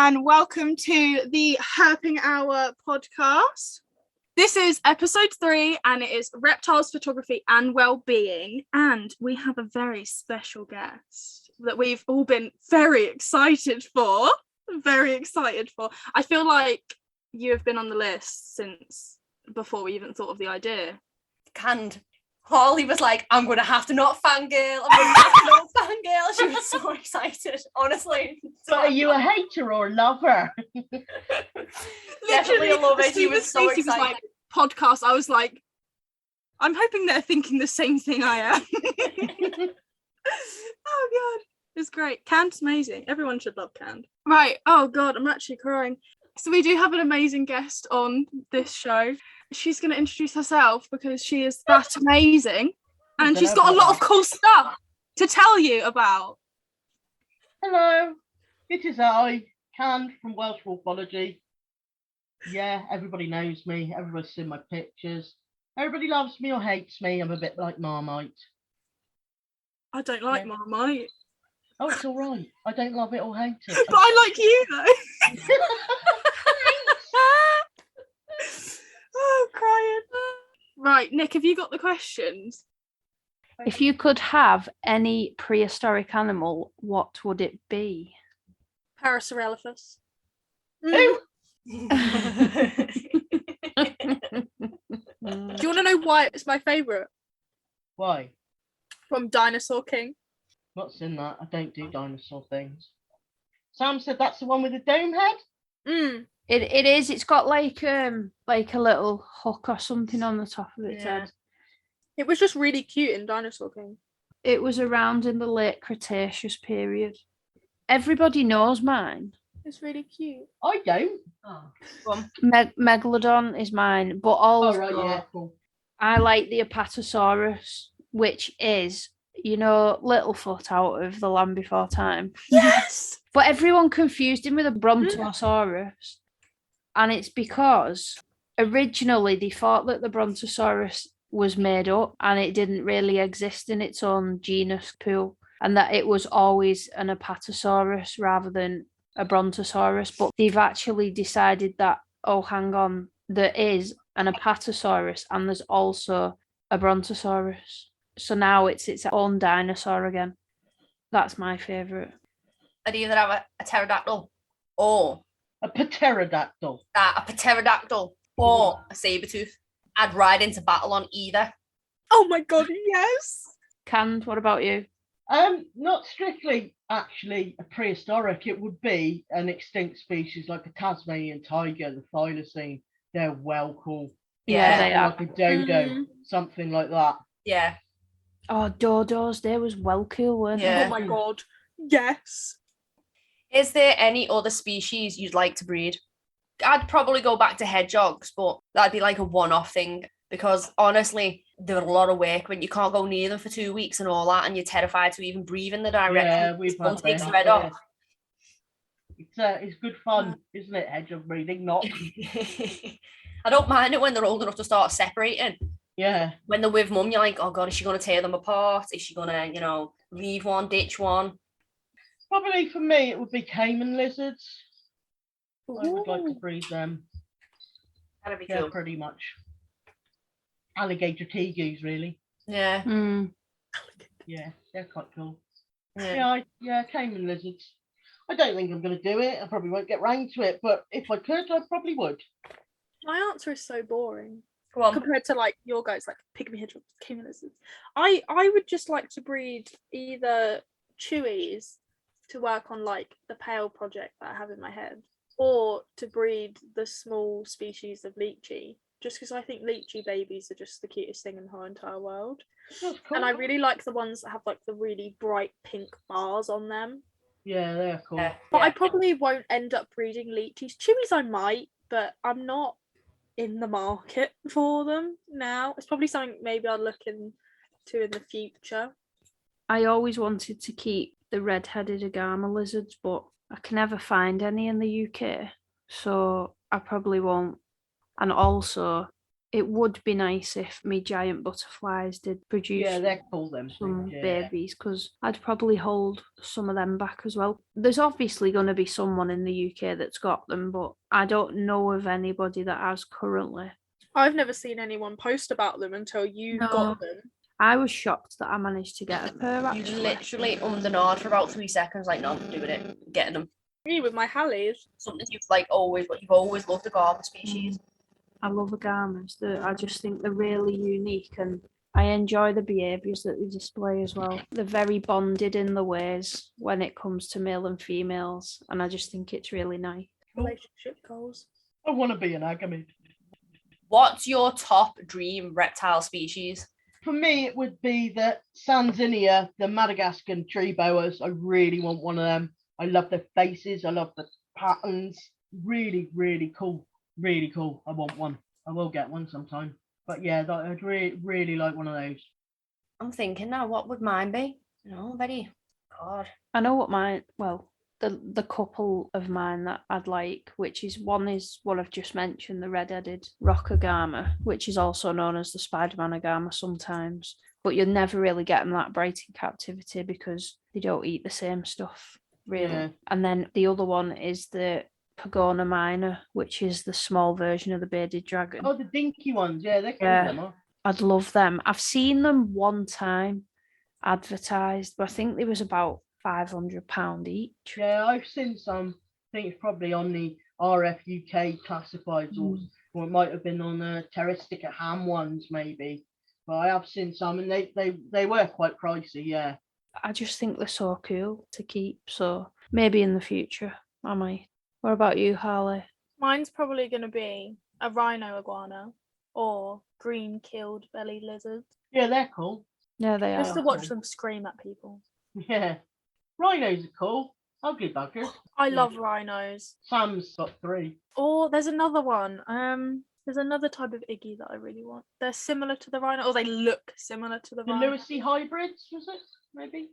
and welcome to the Herping Hour podcast. This is episode 3 and it is Reptiles, Photography and Wellbeing, and we have a very special guest that we've all been very excited for. I feel like you have been on the list since before we even thought of the idea. Canned. Holly was like, I'm going to have to not fangirl. I'm going to have to not fangirl. She was so excited, honestly. So are you a hater or a lover? Definitely a lover. She was so excited. Was like, podcast, I was like, I'm hoping they're thinking the same thing I am. Oh, God. It's great. Canned's amazing. Everyone should love Canned. Right. Oh, God, I'm actually crying. So we do have an amazing guest on this show. She's going to introduce herself because she is that amazing and she's got a lot of cool stuff to tell you about. Hello, it is I, Canned from Welsh Morphology. Yeah, everybody knows me. Everybody's seen my pictures. Everybody loves me or hates me. I'm a bit like Marmite. I don't like Marmite. Oh, it's all right. I don't love it or hate it. But I like you, though. Oh, crying. Right, Nick, have you got the questions? If you could have any prehistoric animal, what would it be? Parasaurolophus. Who? Do you want to know why it's my favourite? Why? From Dinosaur King. Not seen that. I don't do dinosaur things. Sam said that's the one with the dome head? It is. It's got like a little hook or something on the top of its head. It was just really cute in Dinosaur King. It was around in the late Cretaceous period. Everybody knows mine. It's really cute. I don't. Megalodon is mine, but also cool. I like the Apatosaurus, which is, Littlefoot out of The Land Before Time. Yes! But everyone confused him with a Brontosaurus. And it's because originally they thought that the Brontosaurus was made up and it didn't really exist in its own genus pool, and that it was always an Apatosaurus rather than a Brontosaurus. But they've actually decided that, hang on, there is an Apatosaurus and there's also a Brontosaurus. So now it's its own dinosaur again. That's my favourite. I'd either have a pterodactyl or a pterodactyl. A pterodactyl or a saber-tooth. I'd ride into battle on either. Oh my God, yes! Canned, what about you? Not strictly actually a prehistoric. It would be an extinct species like a Tasmanian tiger, the thylacine. They're well cool. Yeah, they are. Like a dodo, something like that. Yeah. Oh, dodos, they was well cool, weren't Yeah. Oh my God, yes! Is there any other species you'd like to breed? I'd probably go back to hedgehogs, but that'd be like a one-off thing because honestly, they're a lot of work when you can't go near them for 2 weeks and all that, and you're terrified to even breathe in the direction. Yeah, we've had takes the red off. It's good fun, isn't it? Hedgehog breeding, not. I don't mind it when they're old enough to start separating. Yeah. When they're with mum, you're like, oh God, is she going to tear them apart? Is she going to, leave one, ditch one? Probably for me, it would be caiman lizards. Ooh. I would like to breed them. That'd be They're cool. pretty much alligator tegus, really. Yeah. Yeah, they're quite cool. Yeah. Caiman lizards. I don't think I'm going to do it. I probably won't get round to it, but if I could, I probably would. My answer is so boring. Go on. Compared to like your guys, like pygmy hedgehogs, caiman lizards. I would just like to breed either chewies to work on like the pale project that I have in my head, or to breed the small species of lychee, just because I think lychee babies are just the cutest thing in the whole entire world. That's cool. And I really like the ones that have like the really bright pink bars on them. Yeah, they're cool. Yeah. But I probably won't end up breeding lychees. Chewies I might, but I'm not in the market for them now. It's probably something maybe I'll look into in the future. I always wanted to keep the red-headed agama lizards, but I can never find any in the UK, so I probably won't. And also, it would be nice if me giant butterflies did produce Yeah, they're cool, them some things. Yeah. babies, because I'd probably hold some of them back as well. There's obviously going to be someone in the UK that's got them, but I don't know of anybody that has currently. I've never seen anyone post about them until you No. got them. I was shocked that I managed to get a pair, You actually. literally the nod for about 3 seconds, like, no, I'm doing it, getting them. Me with my Hallies. Something you've like always, but you've always loved the garden species. I love agamas. I just think they're really unique, and I enjoy the behaviours that they display as well. They're very bonded in the ways when it comes to male and females, and I just think it's really nice. Relationship goals. I want to be an agami. What's your top dream reptile species? For me, it would be the Sanzinia, the Madagascan tree boas. I really want one of them. I love their faces. I love the patterns. Really, really cool. Really cool. I want one. I will get one sometime. But yeah, I'd really like one of those. I'm thinking now, what would mine be? Very God. I know what the couple of mine that I'd like, which is one what I've just mentioned, the red-headed rock agama, which is also known as the Spider-Man agama sometimes. But you'll never really get them that bright in captivity because they don't eat the same stuff, really. Yeah. And then the other one is the Pagona minor, which is the small version of the bearded dragon. Oh, the dinky ones. Yeah, they're cool. Yeah. Them, huh? I'd love them. I've seen them one time advertised, but I think they was about £500 each. Yeah, I've seen some. I think it's probably on the RF UK classifieds, or it might have been on the Terroristic at Ham ones, maybe. But I have seen some, and they were quite pricey. Yeah. I just think they're so cool to keep. So maybe in the future, I might. What about you, Harley? Mine's probably going to be a Rhino Iguana or green-keeled belly lizards. Yeah, they're cool. Yeah, they Just are. to watch them scream at people. Yeah. Rhinos are cool. Ugly buggers. I Yeah. love rhinos. Sam's got 3. Or there's another one. There's another type of Iggy that I really want. They're similar to the rhino, or they look similar to the The rhino. Lewisy hybrids, was it? Maybe?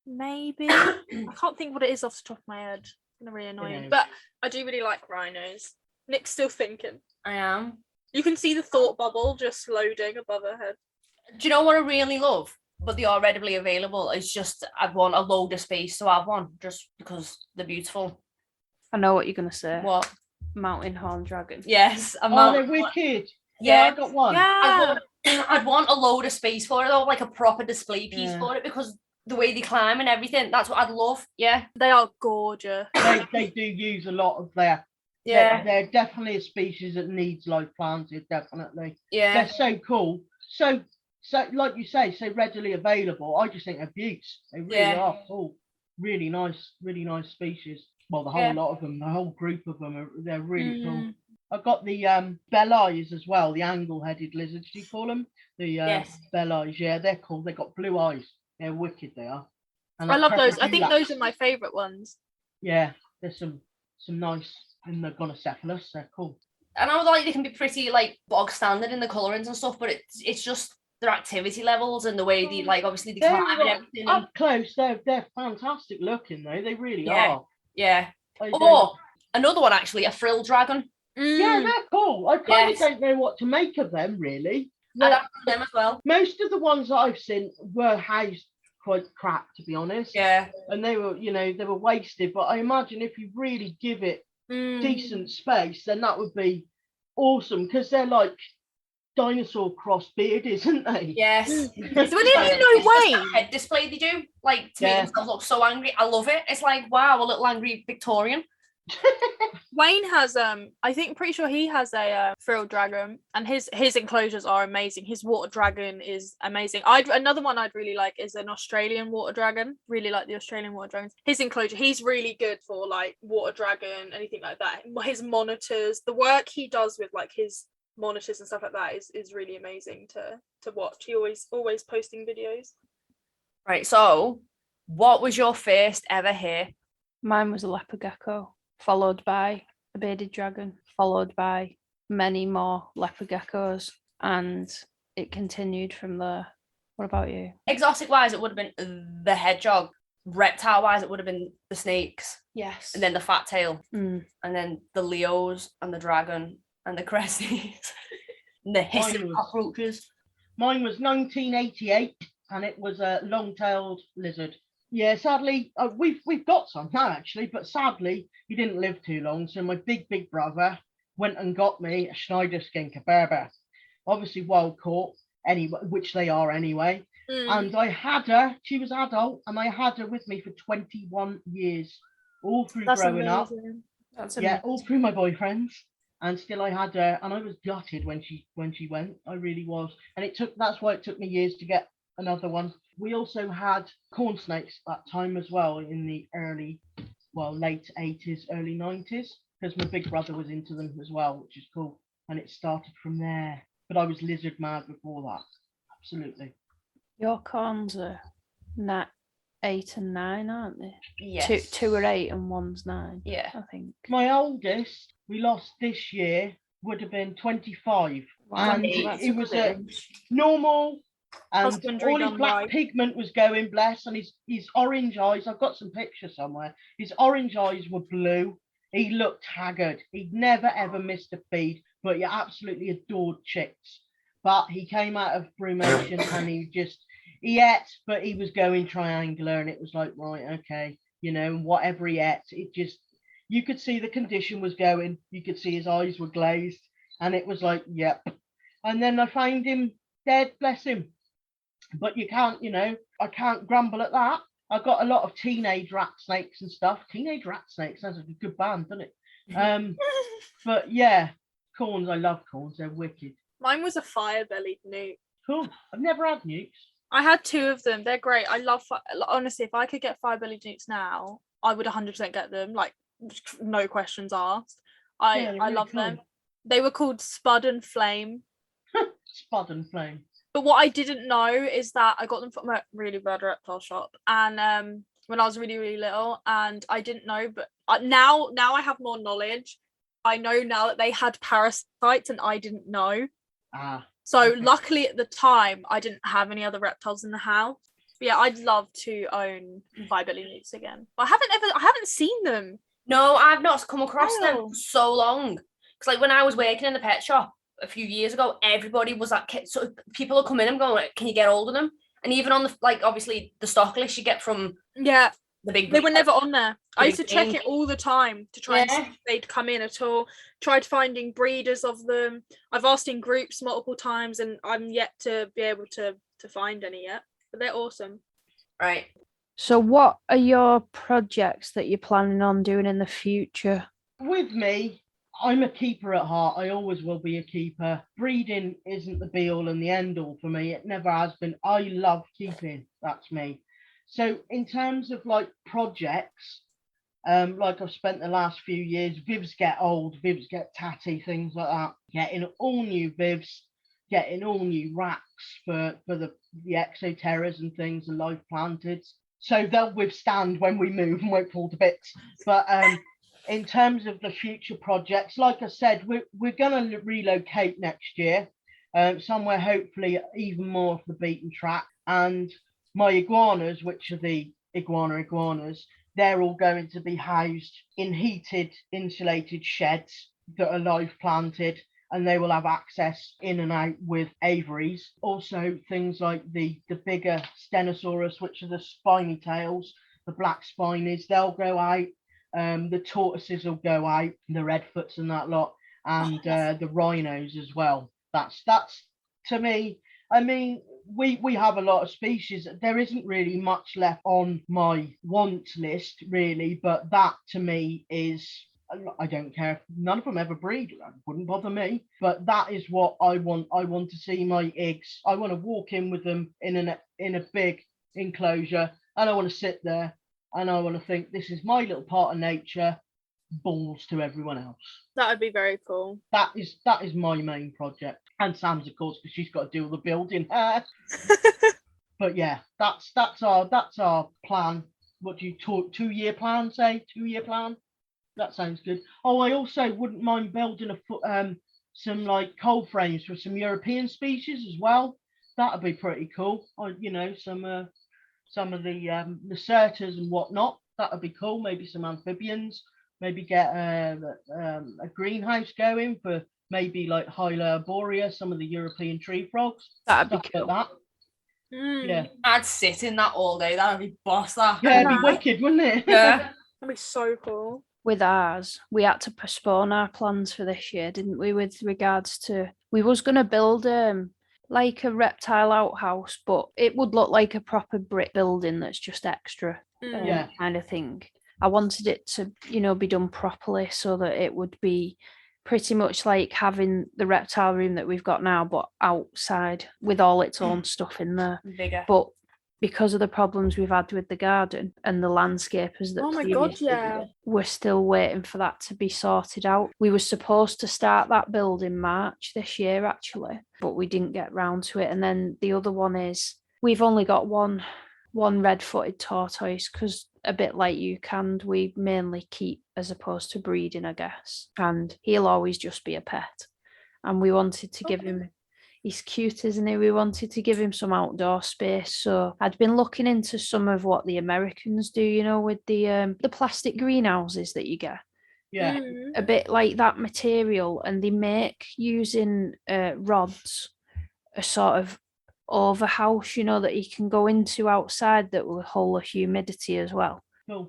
Maybe. I can't think what it is off the top of my head. It's gonna really annoy me. Yeah. But I do really like rhinos. Nick's still thinking. I am. You can see the thought bubble just loading above her head. Do you know what I really love? But they are readily available. It's just I'd want a load of space to have one, just because they're beautiful. I know what you're gonna say. What? Mountain horn dragon. Yes. They're wicked. Yeah. I got one. Yeah. I'd want a load of space for it, though, like a proper display piece Yeah. for it, because the way they climb and everything, that's what I'd love. Yeah. They are gorgeous. They do use a lot of their. Yeah. They're definitely a species that needs life planted. Definitely. Yeah. They're so cool. So like you say, so readily available. I just think they're beauts. They really are cool. Really nice species. Well, the whole lot of them, the whole group of them, they're really cool. I've got the bell eyes as well, the angle-headed lizards, do you call them? The bell eyes, yeah, they're cool. They've got blue eyes. They're wicked, they are. And I love those. I purple think dewlaps. those are my favourite ones. Yeah, there's some nice in the gonocephalus. They're cool. And I would like they can be pretty like bog standard in the colourings and stuff, but it's just their activity levels and the way they like obviously they climb and everything. Up close, they're fantastic looking though. They really are. Yeah. They- Oh, another one actually, a frill dragon. Yeah, they're cool. I kind of Yes. don't know what to make of them really. I'd have them as well. Most of the ones that I've seen were housed quite crap, to be honest. Yeah. And they were wasted. But I imagine if you really give it decent space, then that would be awesome because they're like dinosaur cross beard, isn't they? Yes. So didn't you know Wayne? Head display they do, like to make themselves look so angry. I love it. It's like wow, a little angry Victorian. Wayne has pretty sure he has a frill dragon, and his enclosures are amazing. His water dragon is amazing. Another one I'd really like is an Australian water dragon. Really like the Australian water dragons. His enclosure, he's really good for like water dragon, anything like that. His monitors, the work he does with like his monitors and stuff like that is really amazing to watch. He always posting videos. Right. So, what was your first ever hair? Mine was a leopard gecko, followed by a bearded dragon, followed by many more leopard geckos, and it continued from there. What about you? Exotic wise, it would have been the hedgehog. Reptile wise, it would have been the snakes, Yes. and then the fat tail, Mm. and then the Leos and the dragon and the cresties. And the hissing was- cockroaches. Mine was 1988, and it was a long-tailed lizard. Yeah, sadly, we've got some now actually, but sadly he didn't live too long. So my big brother went and got me a Schneider skinker Berber, obviously wild caught anyway, which they are anyway. And I had her. She was adult, and I had her with me for 21 years, all through That's growing up. amazing. That's Yeah, all through my boyfriends, and still I had her, and I was gutted when she went. I really was, and that's why it took me years to get another one. We also had corn snakes at that time as well, in the late 80s, early 90s, because my big brother was into them as well, which is cool, and it started from there. But I was lizard mad before that, absolutely. Your corns are 8 and 9, aren't they? Yes. Two are 8 and one's 9. Yeah. I think. My oldest we lost this year would have been 25. Wow, And that's it was good a age. normal, and Husbandry all his done black right. pigment was going, bless, and his orange eyes, I've got some pictures somewhere, his orange eyes were blue. He looked haggard. He'd never ever missed a feed, but he absolutely adored chicks. But he came out of brumation and he ate, but he was going triangular, and it was like, right, okay, whatever he ate, it just, you could see the condition was going, you could see his eyes were glazed, and it was like, yep. And then I found him dead, bless him. But you can't, I can't grumble at that. I've got a lot of teenage rat snakes and stuff. Teenage rat snakes sounds like a good band, doesn't it? But yeah, corns, I love corns, they're wicked. Mine was a fire-bellied newt. Cool. I've never had newts. I had 2 of them. They're great. I love, honestly, if I could get fire-bellied newts now, I would 100% get them. Like, no questions asked. I really love cool. them. They were called Spud and Flame. Spud and Flame. But what I didn't know is that I got them from a really bad reptile shop, and when I was really, really little, and I didn't know, but now I have more knowledge. I know now that they had parasites, and I didn't know. So Okay. luckily at the time, I didn't have any other reptiles in the house. But yeah, I'd love to own fire-bellied newts again. But I haven't seen them. No, I've not come across them Oh. for so long. Because like when I was working in the pet shop a few years ago, everybody was like, so people are coming and going, like, can you get hold of them? And even on the, like, obviously the stock list you get from Yeah, the big, they were never on there. I used to big check thing. it all the time to try and see if they'd come in at all. Tried finding breeders of them. I've asked in groups multiple times, and I'm yet to be able to find any yet. But they're awesome. Right. So what are your projects that you're planning on doing in the future? With me, I'm a keeper at heart. I always will be a keeper. Breeding isn't the be all and the end all for me. It never has been. I love keeping. That's me. So in terms of like projects, like I've spent the last few years, Vivs get old, Vivs get tatty, things like that. Getting all new Vivs, getting all new racks for the exoterras and things, and live planted. So they'll withstand when we move and won't fall to bits. But in terms of the future projects, like I said, we're going to relocate next year, somewhere hopefully even more off the beaten track. And my iguanas, which are the iguanas, they're all going to be housed in heated, insulated sheds that are live planted, and they will have access in and out with aviaries. Also, things like the bigger Stenosaurus, which are the spiny tails, the black spinies, they'll go out. The tortoises will go out, the redfoots and that lot, and the rhinos as well. That's to me. I mean, we have a lot of species. There isn't really much left on my want list, really, but that to me is, I don't care if none of them ever breed. It wouldn't bother me. But that is what I want. I want to see my eggs. I want to walk in with them in a big enclosure, and I want to sit there, and I want to think, this is my little part of nature. Balls to everyone else. That would be very cool. That is my main project, and Sam's, of course, because she's got to do all the building. But yeah, that's our plan. What do you talk? 2-year plan? Say 2-year plan. That sounds good. Oh, I also wouldn't mind building some like cold frames for some European species as well. That'd be pretty cool. Some of the Lacertas and whatnot. That would be cool. Maybe some amphibians. Maybe get a greenhouse going for maybe like Hyla arborea, some of the European tree frogs, That'd be stuff cool. like that. Yeah. I'd sit in that all day. That'd be boss. That. Yeah, it'd be know. wicked, wouldn't it? Yeah. That'd be so cool. With ours, we had to postpone our plans for this year, didn't we? With regards to, we was going to build like a reptile outhouse, but it would look like a proper brick building that's just extra Yeah. kind of thing. I wanted it to, be done properly so that it would be pretty much like having the reptile room that we've got now, but outside with all its own stuff in there. Bigger. But because of the problems we've had with the garden and the landscapers that Oh my God, previously yeah. did it, we're still waiting for that to be sorted out. We were supposed to start that build in March this year, actually, but we didn't get round to it. And then the other one is, we've only got one red-footed tortoise, because a bit like you, Canned, we mainly keep as opposed to breeding, I guess. And he'll always just be a pet. And we wanted to give him, he's cute, isn't he? We wanted to give him some outdoor space. So I'd been looking into some of what the Americans do, with the plastic greenhouses that you get. Yeah. A bit like that material, and they make, using rods, a sort of overhouse, that you can go into outside that will hold the humidity as well. Cool.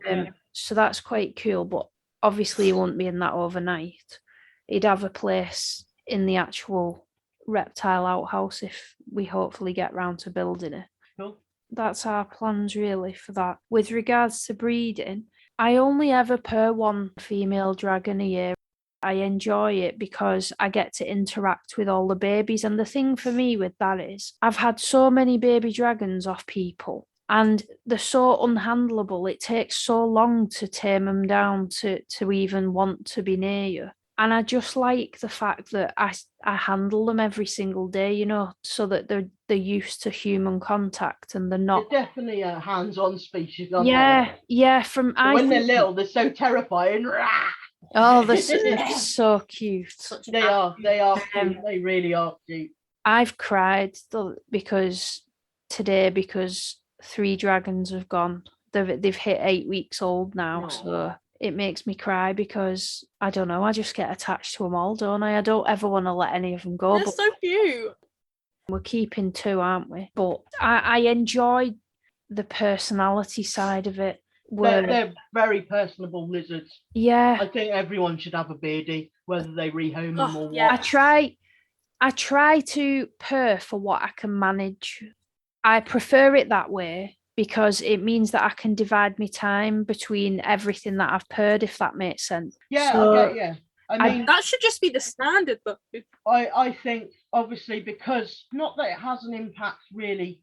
So that's quite cool, but obviously he won't be in that overnight. He'd have a place in the actual reptile outhouse if we hopefully get round to building it. Cool. That's our plans really for that. With regards to breeding, I only ever pair one female dragon a year. I enjoy it because I get to interact with all the babies. And the thing for me with that is, I've had so many baby dragons off people and they're so unhandleable. It takes so long to tame them down to even want to be near you. And I just like the fact that I handle them every single day, so that they're used to human contact and they're not. They're definitely a hands-on species. Aren't Yeah. When they're little, they're so terrifying. Oh, they're so cute. They are cute. They really are cute. I've cried because 3 dragons have gone. They've hit 8 weeks old now, so it makes me cry because I don't know. I just get attached to them all, don't I? I don't ever want to let any of them go. They're so cute. We're keeping 2, aren't we? But I enjoy the personality side of it. They're very personable lizards. Yeah. I think everyone should have a beardie, whether they rehome them or yeah. what. I try to purr for what I can manage. I prefer it that way because it means that I can divide my time between everything that I've purred, if that makes sense. Yeah, So, okay, yeah. I mean, that should just be the standard, though. I think, obviously, because not that it has an impact really,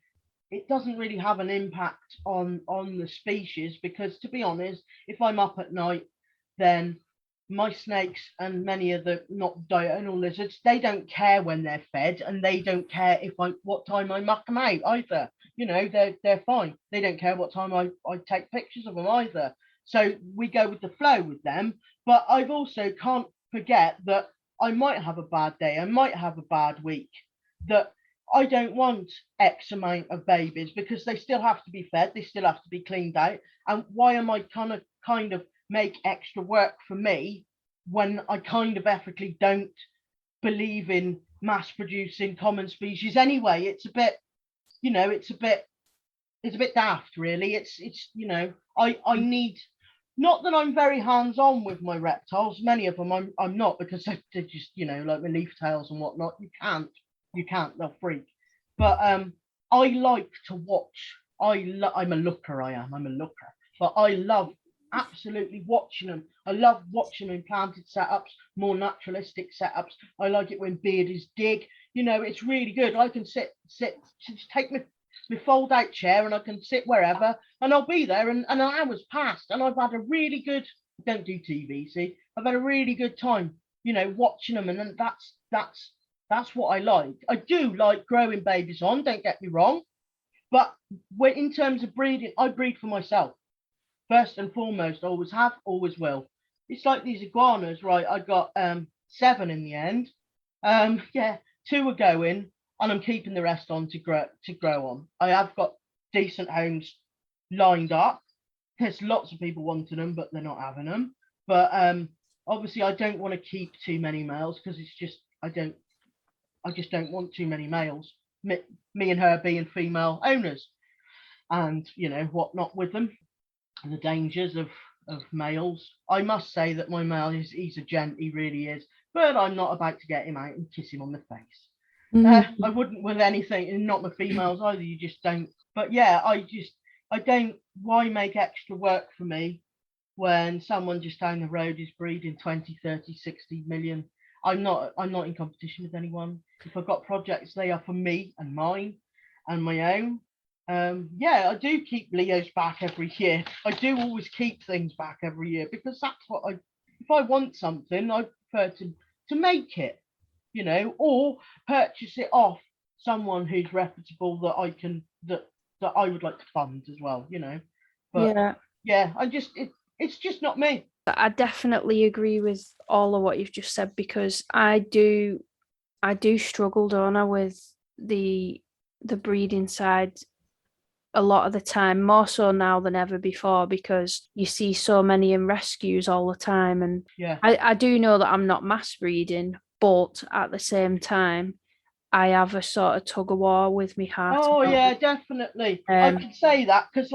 it doesn't really have an impact on the species, because to be honest, if I'm up at night, then my snakes and many of the not diurnal lizards, they don't care when they're fed, and they don't care what time I muck them out either. They're fine. They don't care what time I take pictures of them either. So we go with the flow with them. But I've also can't forget that I might have a bad day. I might have a bad week. That I don't want X amount of babies because they still have to be fed. They still have to be cleaned out. And why am I kind of make extra work for me when I kind of ethically don't believe in mass producing common species anyway? It's a bit, it's a bit daft, really. It's I need, not that I'm very hands-on with my reptiles. Many of them I'm not, because they're just, like the leaf tails and whatnot. You can't, they'll freak. But I like to watch. I'm a looker, I'm a looker. But I love absolutely watching them. I love watching them in planted setups, more naturalistic setups. I like it when beardies dig. It's really good. I can sit, just take my fold out chair and I can sit wherever and I'll be there, and an hour's passed and I've had a really good, don't do TV, see, I've had a really good time, watching them, and then that's what I like. I do like growing babies on, don't get me wrong, but when in terms of breeding, I breed for myself first and foremost. Always have, always will. It's like these iguanas, right? I got 7 in the end. 2 are going, and I'm keeping the rest on to grow on. I have got decent homes lined up. There's lots of people wanting them, but they're not having them. But obviously, I don't want to keep too many males because it's just I just don't want too many males. Me and her being female owners, and whatnot with them, and the dangers of males. I must say that my male he's a gent, he really is, but I'm not about to get him out and kiss him on the face. I wouldn't with anything, and not the females either. You just don't. But yeah, I don't. Why make extra work for me when someone just down the road is breeding 20, 30, 60 million? I'm not in competition with anyone. If I've got projects, they are for me and mine and my own. Yeah, I do keep Leos back every year. I do always keep things back every year, because that's what if I want something, I prefer to make it, or purchase it off someone who's reputable that I can that I would like to fund as well, But yeah, it's just not me. I definitely agree with all of what you've just said, because I do struggle, don't I, with the breeding side a lot of the time, more so now than ever before, because you see so many in rescues all the time. And yeah, I do know that I'm not mass breeding, but at the same time, I have a sort of tug of war with my heart. Oh yeah, definitely. I can say that because,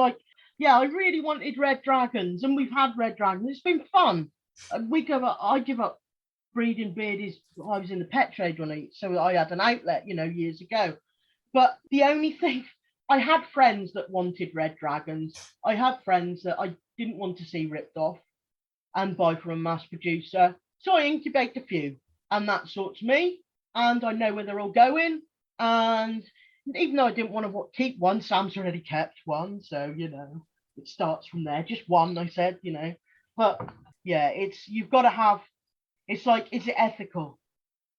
yeah, I really wanted red dragons, and we've had red dragons. It's been fun. I give up breeding beardies. I was in the pet trade so I had an outlet, years ago. But the only thing, I had friends that wanted red dragons. I had friends that I didn't want to see ripped off and buy from a mass producer. So I incubate a few, and that sorts me. And I know where they're all going. And even though I didn't want to keep one, Sam's already kept one. So, it starts from there. Just one, I said, But yeah, you've got to have, it's like, is it ethical?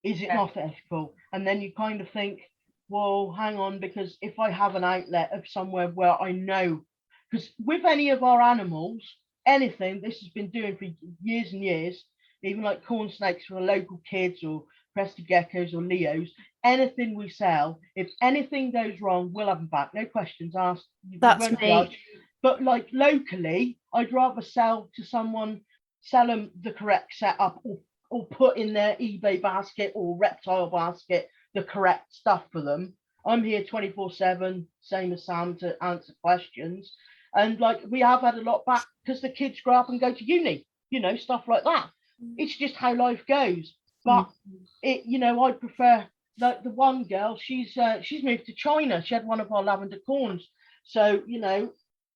Is it not ethical? And then you kind of think, well, hang on, because if I have an outlet of somewhere where I know, because with any of our animals, anything, this has been doing for years and years, even like corn snakes for the local kids or crested geckos or Leos, anything we sell, if anything goes wrong, we'll have them back. No questions asked. That's me. Judge. But like locally, I'd rather sell them the correct setup, or put in their eBay basket or reptile basket the correct stuff for them. I'm here 24/7, same as Sam, to answer questions. And like we have had a lot back because the kids grow up and go to uni, stuff like that. It's just how life goes. But I prefer the one girl. She's moved to China. She had one of our lavender corns. So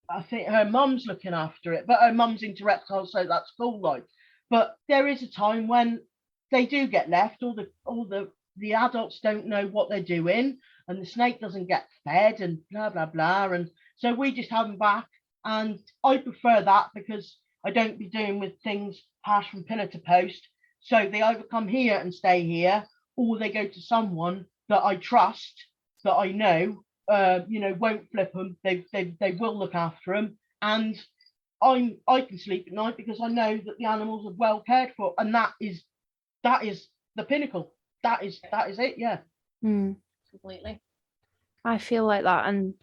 I think her mum's looking after it. But her mum's into reptiles, so that's cool. But there is a time when they do get left. All the adults don't know what they're doing, and the snake doesn't get fed, and blah blah blah. And so we just have them back. And I prefer that because I don't be doing with things passed from pillar to post. So they either come here and stay here, or they go to someone that I trust, that I know, won't flip them. They will look after them, and I can sleep at night because I know that the animals are well cared for, and that is the pinnacle. That is it. Yeah. Completely. I feel like that, and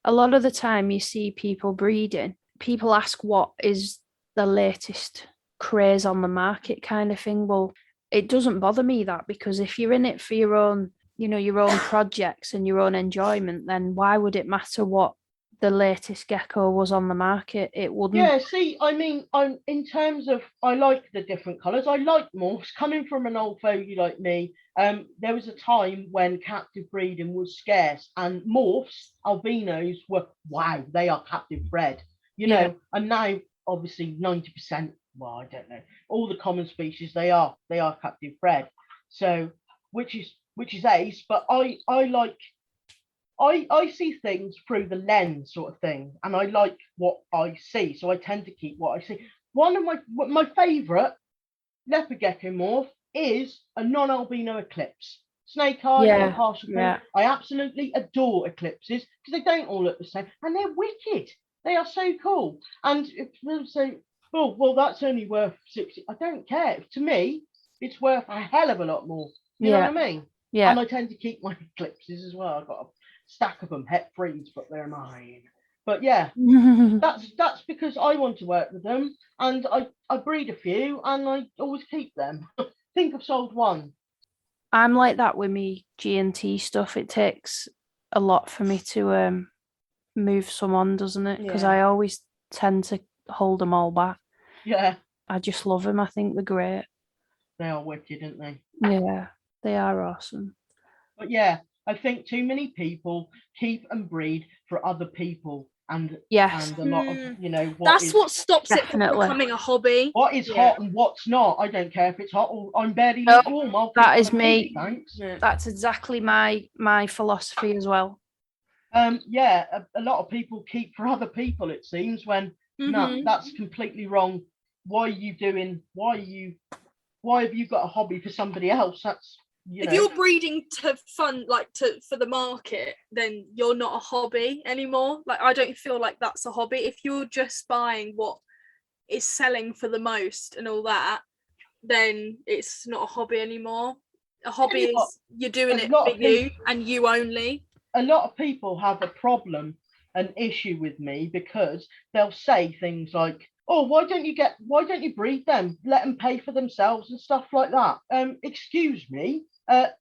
a lot of the time you see people breeding. People ask what is the latest craze on the market kind of thing. Well, it doesn't bother me that, because if you're in it for your own projects and your own enjoyment, then why would it matter what the latest gecko was on the market? It wouldn't. Yeah, see, I mean, I'm in terms of, I like the different colours. I like morphs. Coming from an old fogey like me, there was a time when captive breeding was scarce, and morphs, albinos, were, wow, they are captive bred, and now obviously 90%, well, I don't know, all the common species, they are captive bred. So which is ace, but I see things through the lens sort of thing, and I like what I see, so I tend to keep what I see. One of my favourite leopard gecko morph is a non-albino eclipse. Snake eye or partial pink. I absolutely adore eclipses because they don't all look the same, and they're wicked. They are so cool. And if people say, oh, well, that's only worth 60, I don't care. To me, it's worth a hell of a lot more. You know what I mean? Yeah. And I tend to keep my eclipses as well. I've got a stack of them, het freeze, but they're mine. But yeah, that's because I want to work with them, and I breed a few, and I always keep them. I think I've sold one. I'm like that with me G&T stuff. It takes a lot for me to move some on, doesn't it? Because Yeah. I always tend to hold them all back. Yeah, I just love them. I think they're great. they are wicked, aren't they? Yeah, they are awesome. But yeah, I think too many people keep and breed for other people, and Yes, a lot of That's what stops it from Definitely. becoming a hobby. what is Yeah. hot and what's not. I don't care if it's hot or I'm barely No, lukewarm. I'll that keep is my me. feet, thanks. Yeah. that's exactly my philosophy as well. Yeah, a lot of people keep for other people, it seems, when no, Mhm. that's completely wrong. Why have you got a hobby for somebody else? That's If you're breeding to fun, like for the market, then you're not a hobby anymore. Like, I don't feel like that's a hobby. If you're just buying what is selling for the most and all that, then it's not a hobby anymore. A hobby Tell you what, is you're doing a it lot for of you and you only. a lot of people have a problem, an issue with me, because they'll say things like, oh, why don't you breed them, let them pay for themselves and stuff like that. Excuse me, I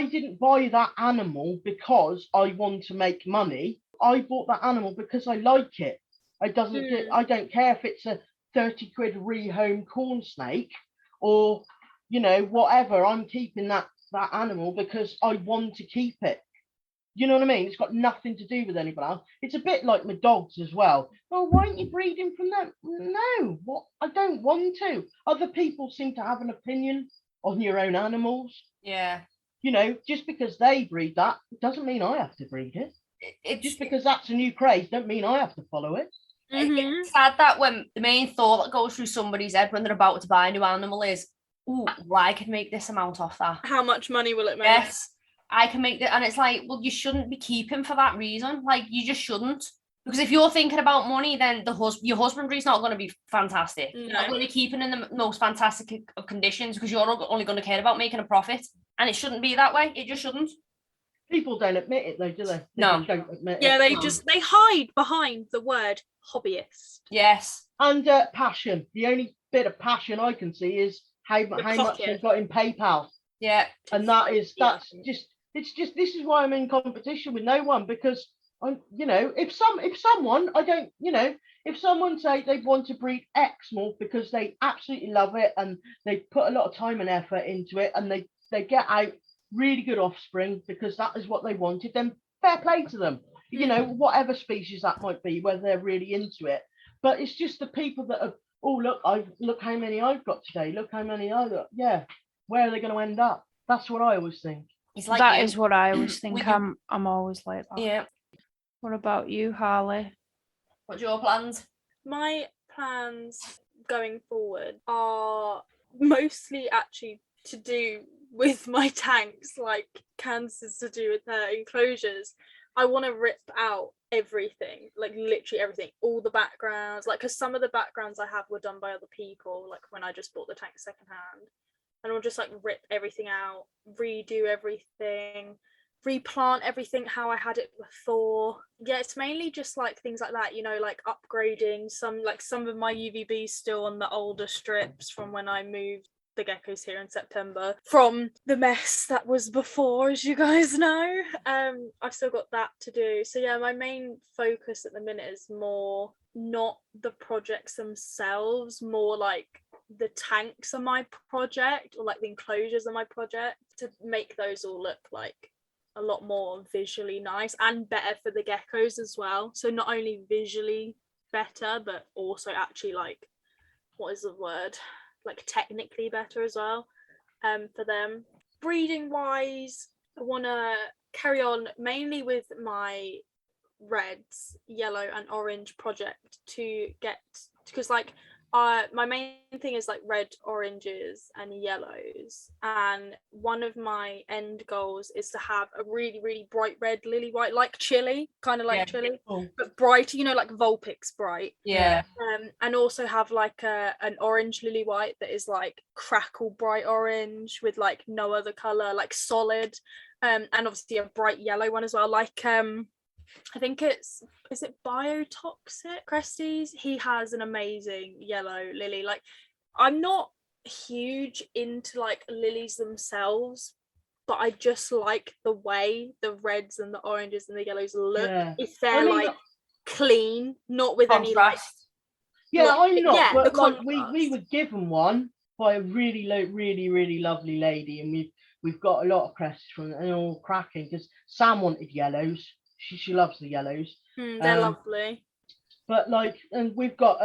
didn't buy that animal because I want to make money. I bought that animal because I like it. I don't care if it's a 30 quid rehome corn snake or whatever. I'm keeping that animal because I want to keep it. You know what I mean? It's got nothing to do with anyone else. It's a bit like my dogs as well. Oh, why aren't you breeding from them? No, what? I don't want to. Other people seem to have an opinion on your own animals. Yeah. Just because they breed that doesn't mean I have to breed it. It's Just because that's a new craze don't mean I have to follow it. It's sad that when the main thought that goes through somebody's head when they're about to buy a new animal is, "Ooh, well, I could make this amount off that. How much money will it make?" Yes, I can make that." And it's like, well, you shouldn't be keeping for that reason. Like, you just shouldn't. Because if you're thinking about money, then your husbandry's not going to be fantastic. You're not going to be keeping in the most fantastic of conditions because you're only going to care about making a profit. And it shouldn't be that way. It just shouldn't. People don't admit it though, do they? No. Just don't admit Yeah, it. they hide behind the word hobbyist. Yes. And passion. The only bit of passion I can see is how much they've got in PayPal. Yeah. And this is why I'm in competition with no one, because if someone say they want to breed X morph because they absolutely love it and they put a lot of time and effort into it and they get out really good offspring because that is what they wanted, then fair play to them. Whatever species that might be, whether they're really into it. But it's just the people that have, look how many I've got today, look how many I got. Yeah, where are they going to end up? That's what I always think. It's like That is what I always think. When I'm always like that. Yeah. What about you, Harley? What's your plans? My plans going forward are mostly actually to do with my tanks, like Candace's to do with her enclosures. I want to rip out everything, like literally everything, all the backgrounds, like, because some of the backgrounds I have were done by other people, like when I just bought the tank secondhand, and I'll just like rip everything out, redo everything, replant everything how I had it before. Yeah, it's mainly just like things like that, like upgrading some of my UVBs still on the older strips from when I moved the geckos here in September from the mess that was before, as you guys know. I've still got that to do. So yeah, my main focus at the minute is more not the projects themselves, more like the tanks are my project, or like the enclosures are my project, to make those all look like a lot more visually nice and better for the geckos as well. So not only visually better, but also actually like, what is the word, like technically better as well, for them. Breeding wise, I want to carry on mainly with my reds, yellow and orange project because like my main thing is like red, oranges and yellows, and one of my end goals is to have a really really bright red lily white, like chili, kind of like chili, but brighter, like Vulpix bright. And also have like an orange lily white that is like crackle bright orange with like no other color, like solid, and obviously a bright yellow one as well, like I think is it Biotoxic Cresties? He has an amazing yellow lily. Like, I'm not huge into like lilies themselves, but I just like the way the reds and the oranges and the yellows look. Yeah. If they're I mean, like clean, not with any like Contrast. yeah, I'm not, yeah, but the like we contrast. were given one by a really really lovely lady, and we've got a lot of crests from it, and they're all cracking because Sam wanted yellows. She loves the yellows. They're lovely. But like, and we've got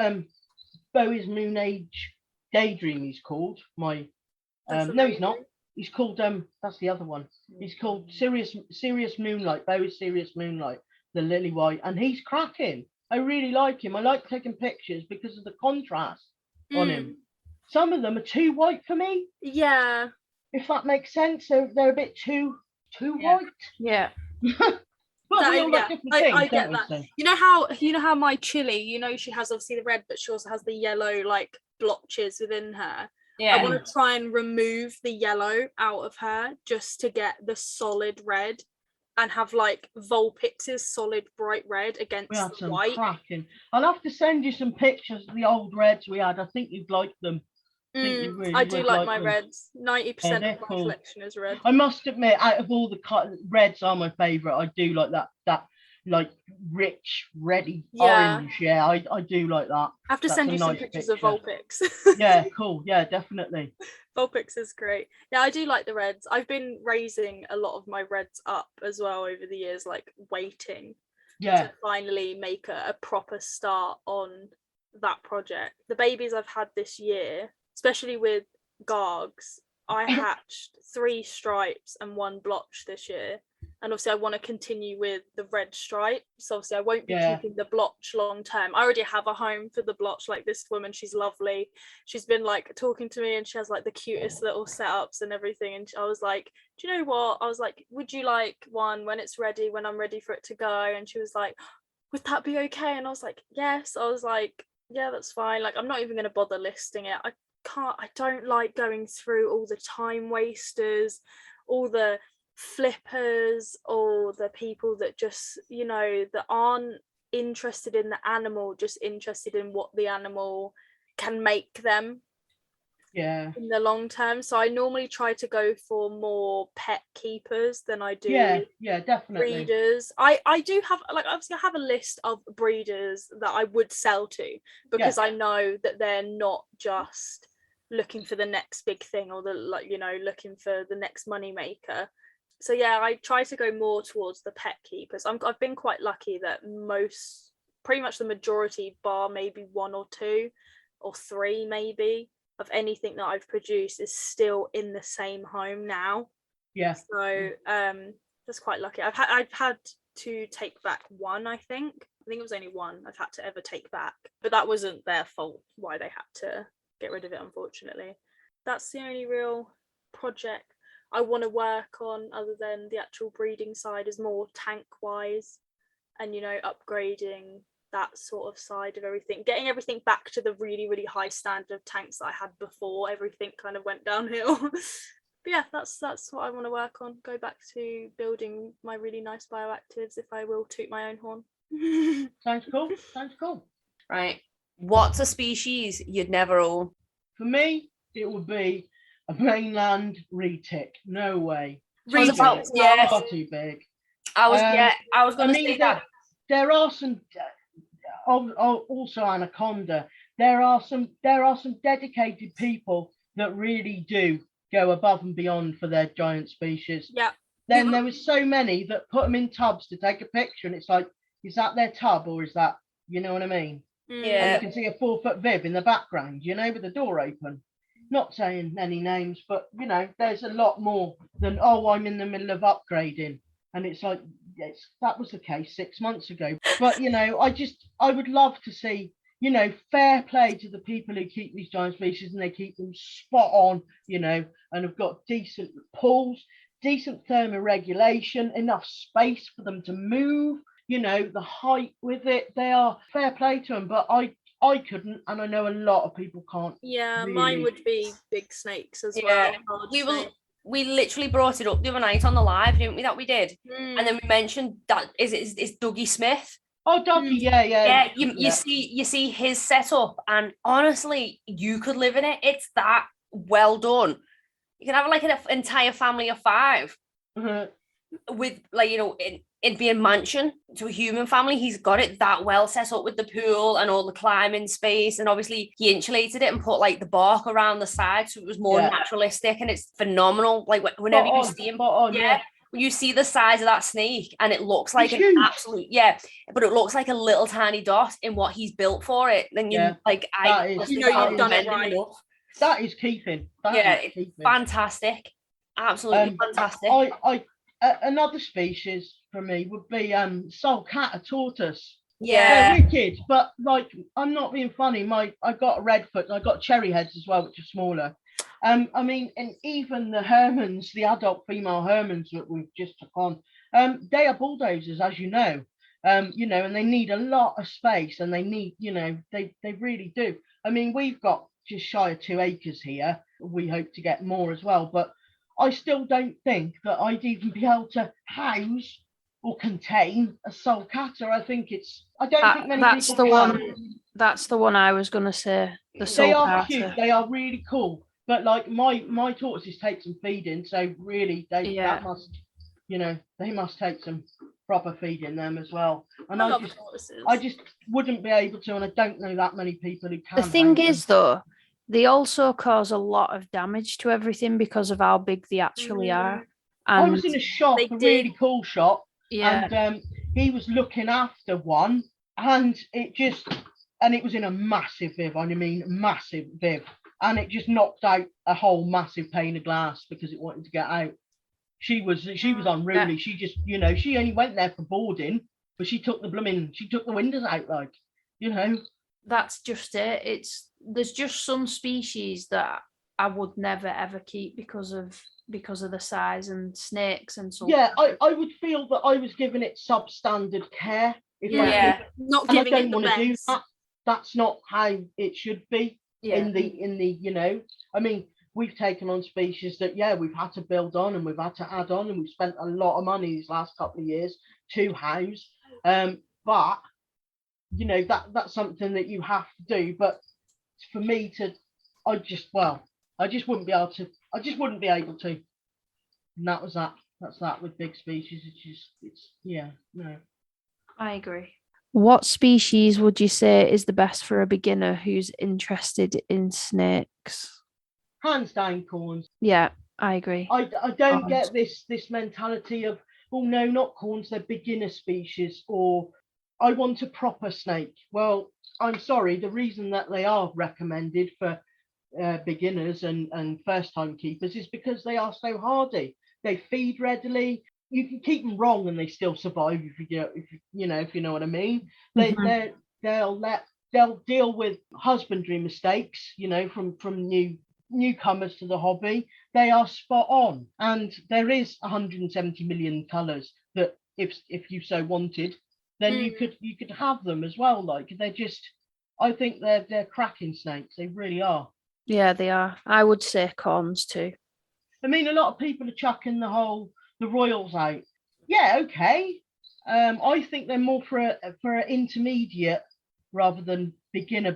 Bowie's Moon Age Daydream. He's called my. No, he's not. He's called That's the other one. He's called Serious Moonlight. Bowie's Serious Moonlight. The lily white, and he's cracking. I really like him. I like taking pictures because of the contrast on him. Some of them are too white for me. Yeah. If that makes sense. So they're a bit too white. Yeah. But we all like different things, I get don't we, that. so? You know how my chili, she has obviously the red, but she also has the yellow like blotches within her. Yeah. I want to try and remove the yellow out of her just to get the solid red and have like Vulpix's solid bright red against We had the some white. cracking. I'll have to send you some pictures of the old reds we had. I think you'd like them. I do like my them. reds. 90% they're of my cool. collection is red. I must admit, out of all the reds are my favourite. I do like that like rich, reddy orange. Yeah, I do like that. I have to That's send a you some nice pictures of picture. Vulpix. Yeah, cool. Yeah, definitely. Vulpix is great. Yeah, I do like the reds. I've been raising a lot of my reds up as well over the years, like waiting to finally make a proper start on that project. The babies I've had this year, especially with Gargs, I hatched 3 stripes and 1 blotch this year, and obviously I want to continue with the red stripe, so obviously I won't be keeping the blotch long term. I already have a home for the blotch. Like, this woman, she's lovely, she's been like talking to me, and she has like the cutest little setups and everything, and I was like, do you know what, I was like, would you like one when it's ready, when I'm ready for it to go? And she was like, would that be okay? And I was like, yes. I was like, yeah, that's fine. Like, I'm not even going to bother listing it. I don't like going through all the time wasters, all the flippers, or the people that just, that aren't interested in the animal, just interested in what the animal can make them in the long term. So I normally try to go for more pet keepers than I do definitely breeders. I do have, like, obviously I have a list of breeders that I would sell to, because I know that they're not just looking for the next big thing, or looking for the next money maker. So yeah, I try to go more towards the pet keepers. I've been quite lucky that pretty much the majority, bar maybe 1 or 2 or 3 maybe, of anything that I've produced is still in the same home now. Yeah. So that's quite lucky. I've had to take back 1, I think it was only 1 I've had to ever take back, but that wasn't their fault why they had to get rid of it, unfortunately. That's the only real project I want to work on, other than the actual breeding side, is more tank wise, and upgrading that sort of side of everything, getting everything back to the really, really high standard of tanks that I had before everything kind of went downhill. But yeah, that's what I want to work on. Go back to building my really nice bioactives, if I will toot my own horn. Sounds cool. Right. What's a species you'd never own? For me, it would be a mainland retic. No way. Far too big. I was going to say that. There are some, also Anaconda. There are some dedicated people that really do go above and beyond for their giant species. Yeah. Then there was so many that put them in tubs to take a picture, and it's like, is that their tub, or is that, you know what I mean? Yeah. And you can see a 4-foot Viv in the background, with the door open. Not saying any names, but there's a lot more than, I'm in the middle of upgrading, and it's like, yes, that was the case 6 months ago. But I would love to see, fair play to the people who keep these giant species, and they keep them spot on, and have got decent pools, decent thermoregulation, enough space for them to move, the height with it. They are, fair play to them, but I couldn't, and I know a lot of people can't. Yeah, really. Mine would be big snakes as well. We literally brought it up the other night on the live, didn't we? That we did, and then we mentioned that it's Dougie Smith. Oh, Dougie, yeah. You see his setup, and honestly, you could live in it. It's that well done. you can have like an entire family of 5 Uh-huh. with like, you know, it'd be a mansion to a human family. He's got it that well set up with the pool and all the climbing space, and obviously he insulated it and put like the bark around the side so it was more naturalistic, and it's phenomenal. Like whenever you see him, when you see the size of that snake, and it looks like It's an huge. absolute but it looks like a little tiny dot in what he's built for it. Then you like you know you've done it right. That is keeping. It's fantastic, absolutely fantastic. Another species for me would be sulcata tortoise. Yeah, they're wicked, but like, I'm not being funny. I got a redfoot, and I got cherry heads as well, which are smaller. I mean, and even the Hermans, the adult female Hermans that we've just took on, they are bulldozers, as you know, and they need a lot of space, and they need, they really do. I mean, we've got just shy of 2 acres here. We hope to get more as well, but I still don't think that I'd even be able to house or contain a sulcata. I think I don't think many that's people the can. one. That's the one I was going to say. The sulcata. They are cute. They are really cool. But like my tortoises take some feeding, so really they must take some proper feeding them as well. And I just wouldn't be able to, and I don't know that many people who can. The thing is, though, they also cause a lot of damage to everything because of how big they actually are. And I was in a shop, really cool shop, yeah, and he was looking after one, and it was in a massive viv. I mean, massive viv, and it just knocked out a whole massive pane of glass because it wanted to get out. She was unruly. Yeah. She just, she only went there for boarding, but she took the windows out, like, That's just it. There's just some species that I would never ever keep because of the size, and snakes and so. Yeah, I would feel that I was giving it substandard care. Not giving it the best. I don't want to do that. That's not how it should be. Yeah. In the I mean, we've taken on species that we've had to build on, and we've had to add on, and we've spent a lot of money these last couple of years to house. But that's something that you have to do. But for me I just wouldn't be able to. And that was that. That's that with big species. No. I agree. What species would you say is the best for a beginner who's interested in snakes? Hands down, corns. Yeah, I agree. I don't get this mentality of, oh no, not corns, they're beginner species, or I want a proper snake. Well, I'm sorry, the reason that they are recommended for beginners and first-time keepers is because they are so hardy. They feed readily. You can keep them wrong and they still survive if you know what I mean. They'll deal with husbandry mistakes, from newcomers to the hobby. They are spot on, and there is 170 million colours that if you so wanted, then you could have them as well. Like, I think they're cracking snakes. They really are. Yeah, they are. I would say corns too. I mean, a lot of people are chucking the royals out. Yeah, okay. I think they're more for an intermediate rather than beginner,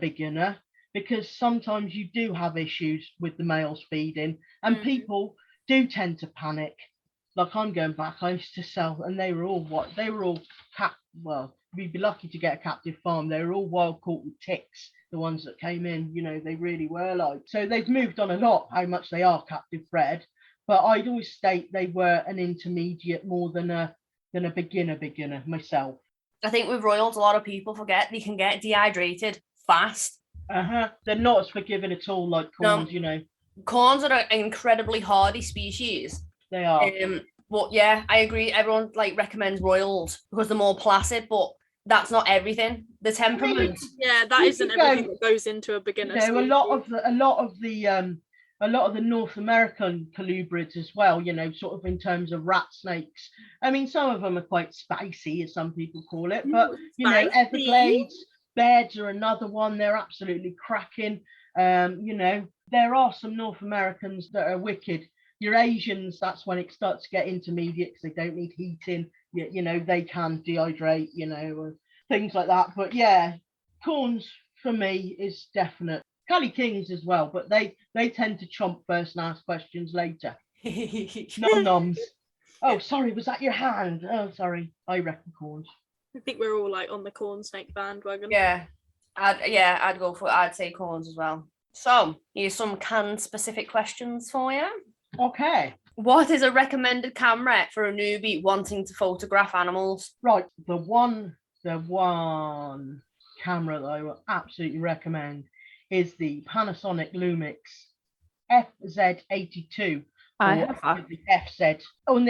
because sometimes you do have issues with the males feeding, and people do tend to panic. Like, I'm going back, I used to sell, and they were all we'd be lucky to get a captive farm. They were all wild caught with ticks, the ones that came in, they really were like. So they've moved on a lot, how much they are captive bred. But I'd always state they were an intermediate more than a beginner myself. I think with royals, a lot of people forget they can get dehydrated fast. They're not as forgiving at all like corns, Corns are an incredibly hardy species. They are. But yeah, I agree. Everyone recommends royals because they're more placid, but that's not everything. The temperament. That isn't everything that goes into a beginner. A lot of the North American colubrids as well, sort of in terms of rat snakes. I mean, some of them are quite spicy, as some people call it, but Everglades beds are another one. They're absolutely cracking. There are some North Americans that are wicked. Your Asians, that's when it starts to get intermediate because they don't need heating. They can dehydrate, things like that. But yeah, corns for me is definite. Cali Kings as well, but they tend to chomp first and ask questions later. Nom noms. Oh, sorry, was that your hand? Oh, sorry, I reckon corns. I think we're all like on the corn snake bandwagon. Yeah, I'd say corns as well. So here's some can specific questions for you. Okay. What is a recommended camera for a newbie wanting to photograph animals? Right, the one camera that I would absolutely recommend is the Panasonic Lumix FZ82. I have that. The FZ,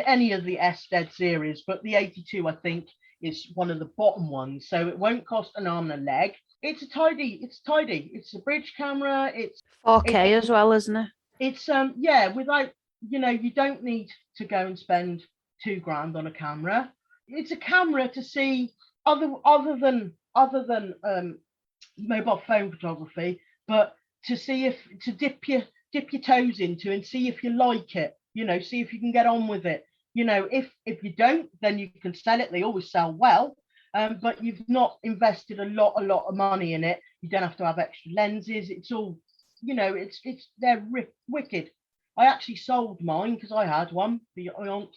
any of the SZ series, but the 82 I think is one of the bottom ones, so it won't cost an arm and a leg. It's tidy. It's a bridge camera. It's 4K as well, isn't it? It's without, you don't need to go and spend $2,000 on a camera. It's a camera to see other than mobile phone photography, but to dip your toes into and see if you like it, see if you can get on with it. If you don't, then you can sell it. They always sell well, but you've not invested a lot of money in it. You don't have to have extra lenses. It's all, they're wicked. I actually sold mine because I had one. I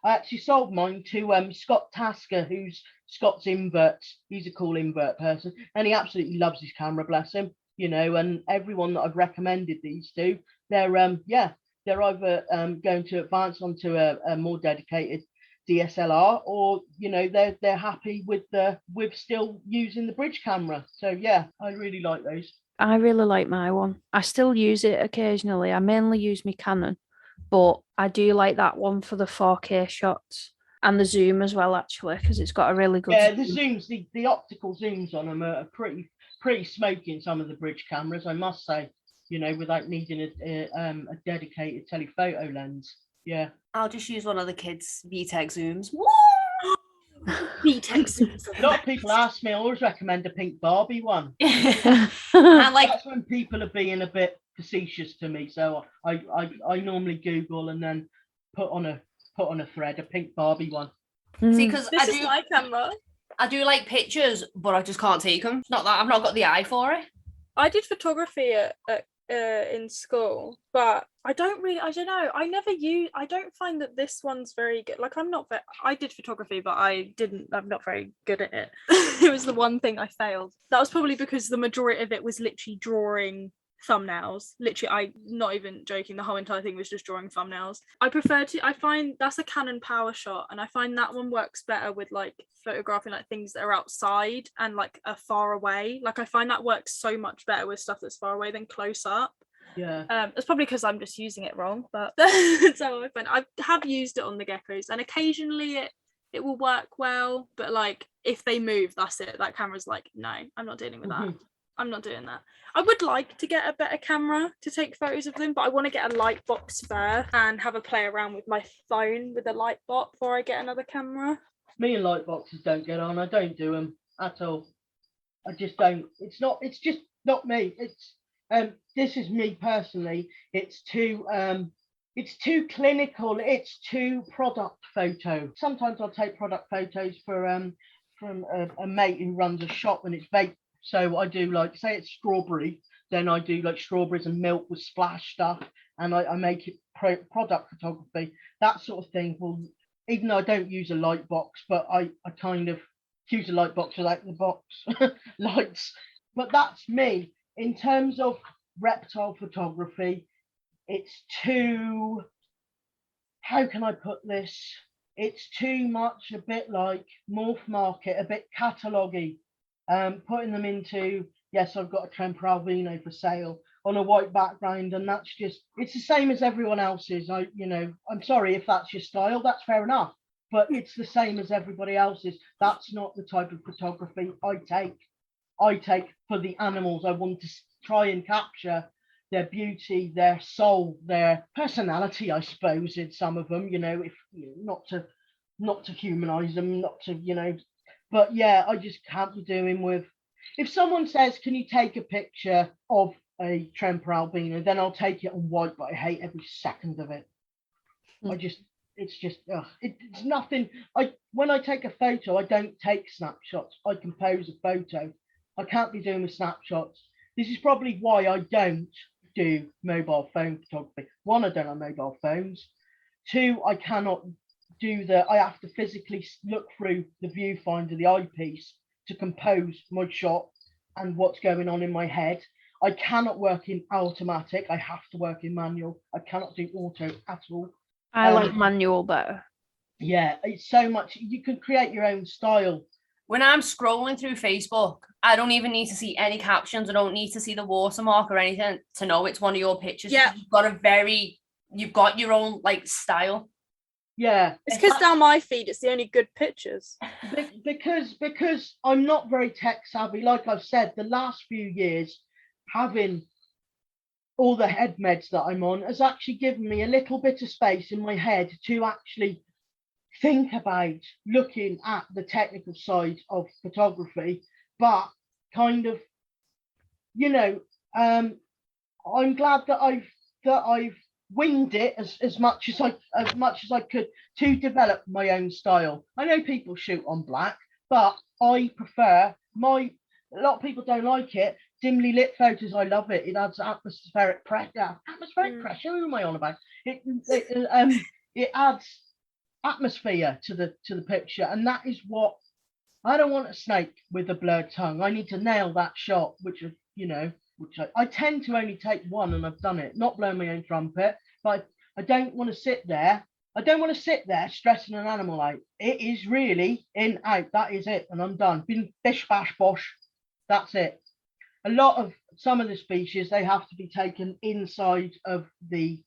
actually sold mine to Scott Tasker, who's Scott's inverts. He's a cool invert person, and he absolutely loves his camera, bless him. And everyone that I've recommended these to, they're either going to advance onto a more dedicated DSLR, or they're happy with still using the bridge camera. So yeah, I really like those. I really like my one. I still use it occasionally. I mainly use my Canon, but I do like that one for the 4K shots and the zoom as well, actually, because it's got a really good zoom. The zooms, the optical zooms on them are pretty smoky in some of the bridge cameras, I must say, without needing a dedicated telephoto lens. Yeah. I'll just use one of the kids' VTech zooms. VTech zooms. A lot of people ask me, I always recommend a pink Barbie one. And that's when people are being a bit facetious to me. So I normally Google and then put on a thread a pink Barbie one. See, because this is my camera. I do like pictures, but I just can't take them. It's not that I've not got the eye for it. I did photography in school, but I don't know. I don't find that this one's very good. Like I did photography, but I'm not very good at it. It was the one thing I failed. That was probably because the majority of it was literally drawing thumbnails. Literally, I'm not even joking, the whole entire thing was just drawing thumbnails. I find that's a Canon power shot, and I find that one works better with like photographing like things that are outside and like are far away. Like I find that works so much better with stuff that's far away than close up. Yeah. It's probably because I'm just using it wrong, but so I find I have used it on the geckos, and occasionally it will work well, but like if they move, that's it. That camera's like, no, I'm not dealing with that. I'm not doing that. I would like to get a better camera to take photos of them, but I want to get a light box first and have a play around with my phone with a light box before I get another camera. Me and light boxes don't get on. I don't do them at all. I just don't. It's just not me. It's this is me personally. It's too clinical. It's too product photo. Sometimes I'll take product photos from a mate who runs a shop and it's vape. So I do like, say it's strawberry, then I do like strawberries and milk with splash stuff, and I make it product photography, that sort of thing. Well, even though I don't use a light box, but I kind of use a light box without the box lights. But that's me. In terms of reptile photography, it's too, how can I put this? It's too much a bit like Morph Market, a bit catalogy. Putting them into, yes, I've got a Tremper albino for sale on a white background, and that's just, it's the same as everyone else's. I'm sorry if that's your style, that's fair enough, but it's the same as everybody else's. That's not the type of photography I take. I take for the animals. I want to try and capture their beauty, their soul, their personality, I suppose, in some of them, if not to humanize them, not to, but yeah, I just can't be doing with, if someone says, can you take a picture of a Tremper albino, then I'll take it on white, but I hate every second of it. It's nothing. When I take a photo, I don't take snapshots. I compose a photo. I can't be doing with snapshots. This is probably why I don't do mobile phone photography. One, I don't have mobile phones. Two, I cannot do I have to physically look through the viewfinder, the eyepiece, to compose my shot and what's going on in my head. I cannot work in automatic. I have to work in manual. I cannot do auto at all. I like manual better. Yeah, it's so much. You can create your own style. When I'm scrolling through Facebook, I don't even need to see any captions. I don't need to see the watermark or anything to know it's one of your pictures. Yeah. You've got your own like style. Yeah. It's because down my feed, it's the only good pictures. Because I'm not very tech savvy. Like I've said, the last few years, having all the head meds that I'm on has actually given me a little bit of space in my head to actually think about looking at the technical side of photography, but kind of, I'm glad that I've winged it as much as I could to develop my own style. I know people shoot on black, but I prefer a lot of people don't like it. Dimly lit photos, I love it. It adds atmospheric pressure. Atmospheric pressure. Who am I on about? It adds atmosphere to the picture, and that is what I don't want. A snake with a blurred tongue. I need to nail that shot, which I tend to only take one, and I've done it. Not blowing my own trumpet, but I don't want to sit there. I don't want to sit there stressing an animal out. It is really in, out. That is it, and I'm done. Been bish bash bosh. That's it. Some of the species, they have to be taken inside of the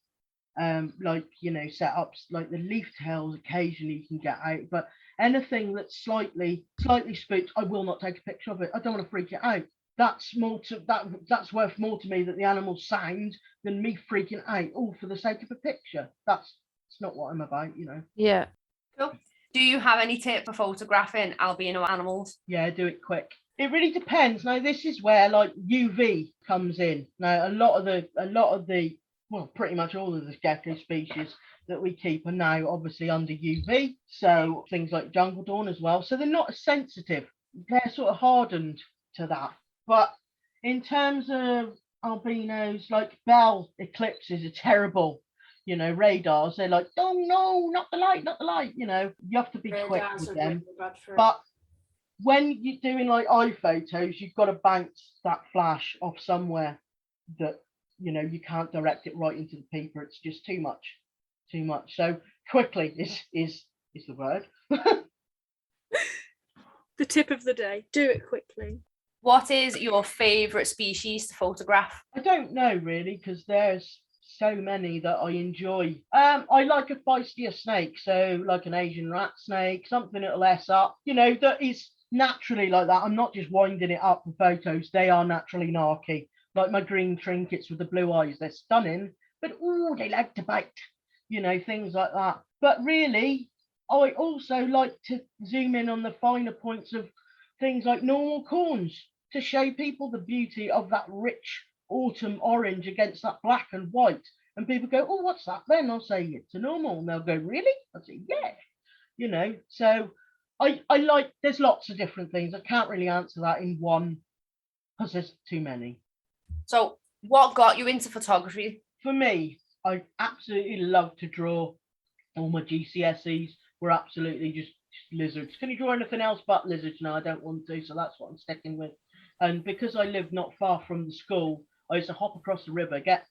setups, like the leaf tails occasionally you can get out, but anything that's slightly spooked, I will not take a picture of it. I don't want to freak it out. That's worth more to me that the animal's sound than me freaking out all for the sake of a picture. It's not what I'm about, Yeah. Cool. Do you have any tip for photographing albino animals? Yeah, do it quick. It really depends. Now this is where like UV comes in. Now a lot of the well, pretty much all of the gecko species that we keep are now obviously under UV. So things like jungle dawn as well. So they're not as sensitive. They're sort of hardened to that. But in terms of albinos, like Bell eclipses are terrible. Radars, they're like, oh no, not the light. You have to be quick with them. But when you're doing like eye photos, you've got to bounce that flash off somewhere that you can't direct it right into the peeper. It's just too much. So quickly is the word. The tip of the day: do it quickly. What is your favorite species to photograph? I don't know really, because there's so many that I enjoy. I like a feistier snake, so like an Asian rat snake, something that'll S up, that is naturally like that. I'm not just winding it up for photos. They are naturally narky. Like my green trinkets with the blue eyes, they're stunning, but they like to bite, things like that. But really, I also like to zoom in on the finer points of things like normal corns to show people the beauty of that rich autumn orange against that black and white. And people go, oh, what's that then? I'll say, it's a normal. And they'll go, really? I'll say, yeah. So I like, there's lots of different things. I can't really answer that in one because there's too many. So what got you into photography? For me, I absolutely love to draw. All my GCSEs were absolutely just lizards. Can you draw anything else but lizards? No, I don't want to, so that's what I'm sticking with. And because I lived not far from the school, I used to hop across the river, get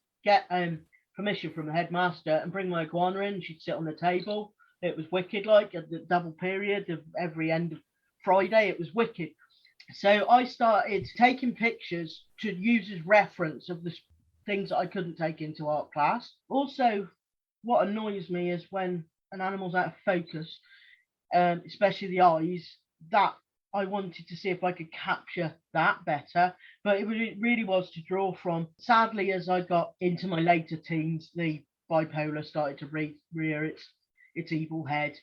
permission from the headmaster and bring my iguana in. She'd sit on the table. It was wicked, like at the double period of every end of Friday. It was wicked. So I started taking pictures to use as reference of the things that I couldn't take into art class. Also, what annoys me is when an animal's out of focus, especially the eyes, that I wanted to see if I could capture that better. But it really was to draw from. Sadly, as I got into my later teens, the bipolar started to rear its evil head,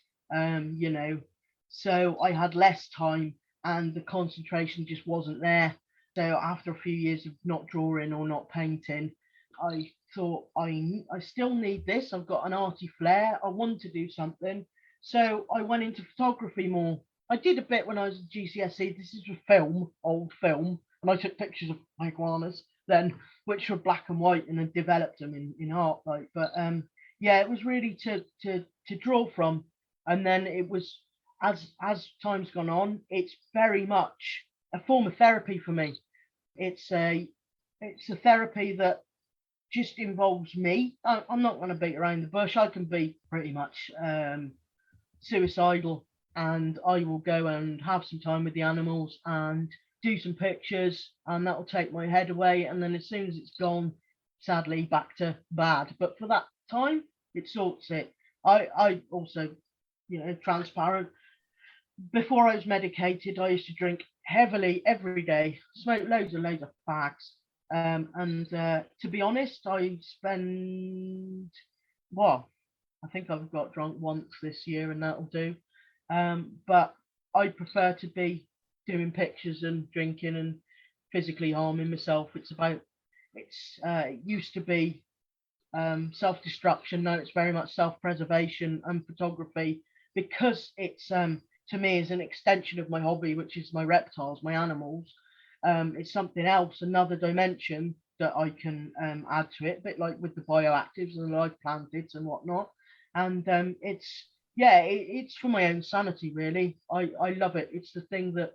so I had less time and the concentration just wasn't there. So after a few years of not drawing or not painting, I thought I still need this. I've got an arty flair. I want to do something. So I went into photography more. I did a bit when I was at GCSE. This is a old film. And I took pictures of my iguanas then, which were black and white, and then developed them in art. Like, but yeah, it was really to draw from. And then it was, as time's gone on, it's very much a form of therapy for me. It's a therapy that just involves me. I'm not going to beat around the bush. I can be pretty much suicidal, and I will go and have some time with the animals and do some pictures, and that will take my head away. And then as soon as it's gone, sadly, back to bad. But for that time, it sorts it. I also, transparent. Before I was medicated, I used to drink heavily every day, smoke loads of fags. And to be honest, I think I've got drunk once this year, and that'll do. But I prefer to be doing pictures and drinking and physically harming myself. It used to be self-destruction. Now it's very much self-preservation and photography, because it's to me is an extension of my hobby, which is my reptiles, my animals. It's something else, another dimension that I can add to it, a bit like with the bioactives and the live plantids and whatnot. And it's for my own sanity, really. I love it. It's the thing that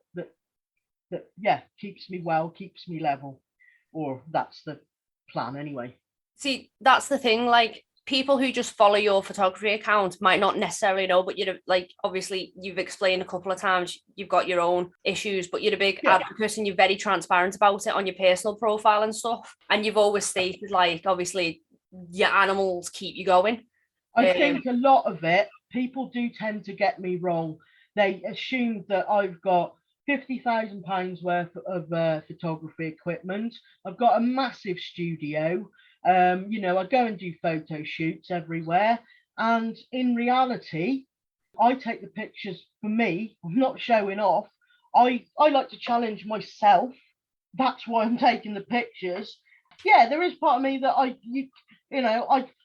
keeps me well, keeps me level, or that's the plan anyway. See, that's the thing, like, people who just follow your photography account might not necessarily know, but you're like, obviously you've explained a couple of times you've got your own issues, but you're a big advocate and you're very transparent about it on your personal profile and stuff. And you've always stated, like, obviously your animals keep you going. I think a lot of it, people do tend to get me wrong. They assume that I've got £50,000 worth of photography equipment. I've got a massive studio. I go and do photo shoots everywhere. And in reality, I take the pictures for me. I'm not showing off. I like to challenge myself. That's why I'm taking the pictures. Yeah, there is part of me that I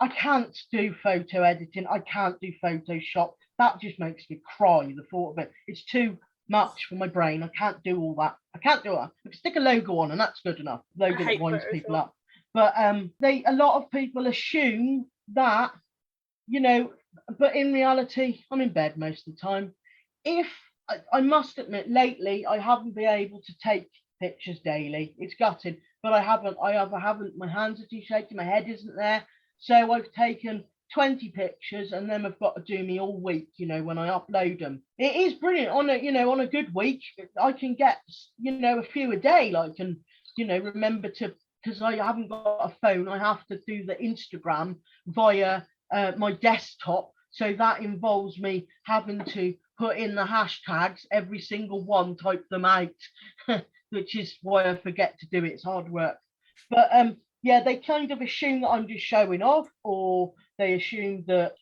can't do photo editing. I can't do Photoshop. That just makes me cry, the thought of it. It's too much for my brain. I can't do all that. I can stick a logo on, and that's good enough. Logo that winds people up. But a lot of people assume that, but in reality, I'm in bed most of the time. If I must admit, lately I haven't been able to take pictures daily. It's gutted, but I haven't. My hands are too shaky. My head isn't there. So I've taken 20 pictures, and then I've got to do me all week, when I upload them. It is brilliant. On a good week, I can get, a few a day. Like, and, remember to, because I haven't got a phone, I have to do the Instagram via my desktop. So that involves me having to put in the hashtags, every single one, type them out, which is why I forget to do it. It's hard work. But they kind of assume that I'm just showing off, or they assume that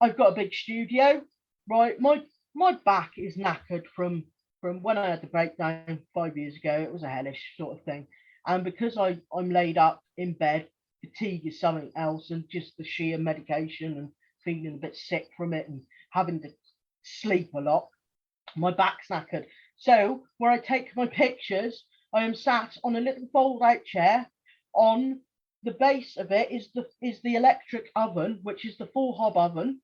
I've got a big studio, right? My back is knackered from when I had the breakdown 5 years ago. It was a hellish sort of thing. And because I'm laid up in bed, fatigue is something else, and just the sheer medication and feeling a bit sick from it and having to sleep a lot, my back's knackered. So where I take my pictures, I am sat on a little fold-out chair. On the base of it is the electric oven, which is the 4-hob oven,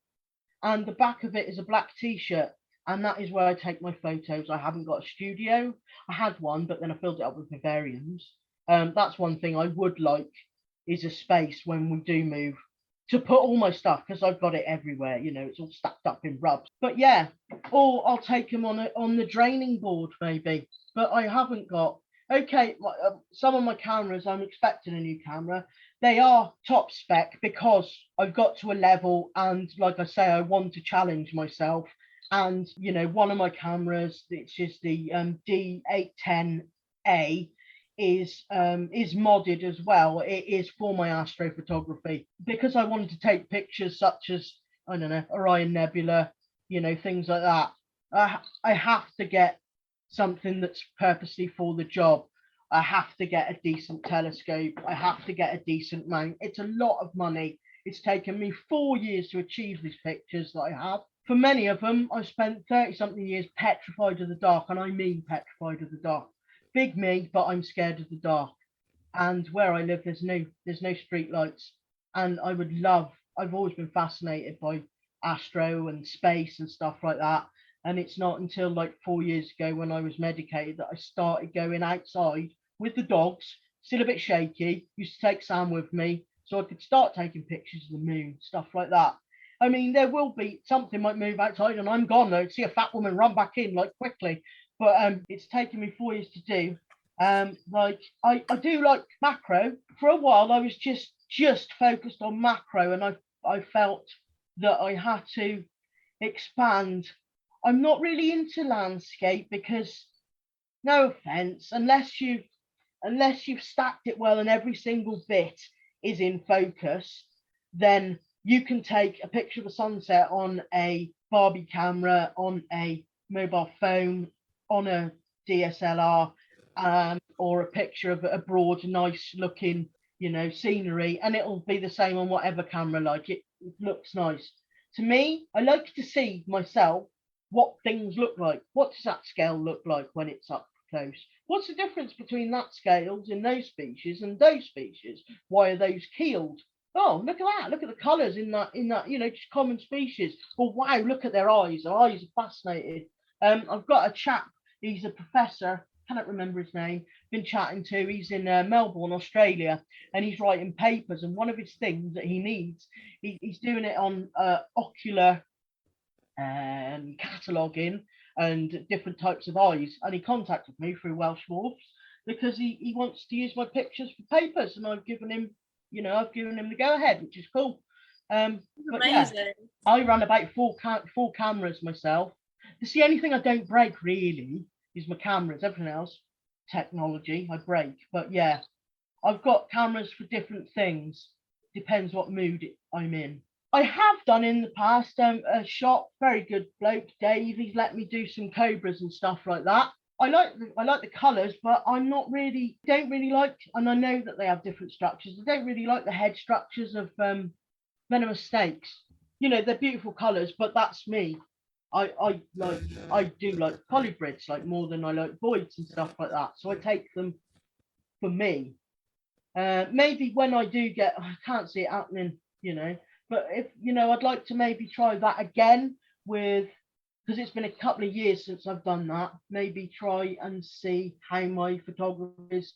and the back of it is a black t-shirt, and that is where I take my photos. I haven't got a studio. I had one, but then I filled it up with vivariums. That's one thing I would like, is a space when we do move to put all my stuff, because I've got it everywhere. It's all stacked up in rubs. But yeah, or I'll take them on the draining board maybe. But I haven't got. Okay, some of my cameras, I'm expecting a new camera. They are top spec because I've got to a level, and like I say, I want to challenge myself. And one of my cameras, which is the D810A, is modded as well. It is for my astrophotography, because I wanted to take pictures such as, I don't know, Orion Nebula, things like that. I have to get something that's purposely for the job. I have to get a decent telescope. I have to get a decent mount. It's a lot of money. It's taken me 4 years to achieve these pictures that I have. For many of them, I've spent 30-something years petrified of the dark, and I mean petrified of the dark. big me, but I'm scared of the dark. And where I live, there's no street lights. And I've always been fascinated by astro and space and stuff like that. And it's not until like 4 years ago when I was medicated that I started going outside with the dogs, still a bit shaky, used to take Sam with me so I could start taking pictures of the moon, stuff like that. I mean, there will be something might move outside and I'm gone. I'd see a fat woman run back in like quickly, but it's taken me 4 years to do. Like I do like macro. For a while, I was just focused on macro, and I felt that I had to expand. I'm not really into landscape because, no offense, unless you've stacked it well and every single bit is in focus, then you can take a picture of a sunset on a Barbie camera, on a mobile phone, on a DSLR, or a picture of a broad, nice looking, scenery, and it'll be the same on whatever camera. Like it looks nice. To me, I like to see myself what things look like. What does that scale look like when it's up close? What's the difference between that scales in those species and those species? Why are those keeled? Oh, look at that. Look at the colours in that, just common species. Well, wow, look at their eyes. Their eyes are fascinated. I've got a chap, he's a professor, cannot remember his name, been chatting to, he's in Melbourne, Australia, and he's writing papers. And one of his things that he needs, he's doing it on ocular cataloguing and different types of eyes, and he contacted me through Welsh Morphs because he wants to use my pictures for papers, and I've given him the go ahead, which is cool. But Amazing. yeah, I run about four cameras myself. It's the only thing I don't break really is my cameras. Everything else, technology, I break. But yeah, I've got cameras for different things. Depends what mood I'm in. I have done in the past a shop, very good bloke, Dave. He's let me do some cobras and stuff like that. I like the colours, but don't really like, and I know that they have different structures. I don't really like the head structures of venomous snakes. They're beautiful colours, but that's me. I do like polybrids like more than I like voids and stuff like that. So I take them for me. Maybe when I do I can't see it happening, but if I'd like to maybe try that again because it's been a couple of years since I've done that. Maybe try and see how my photography is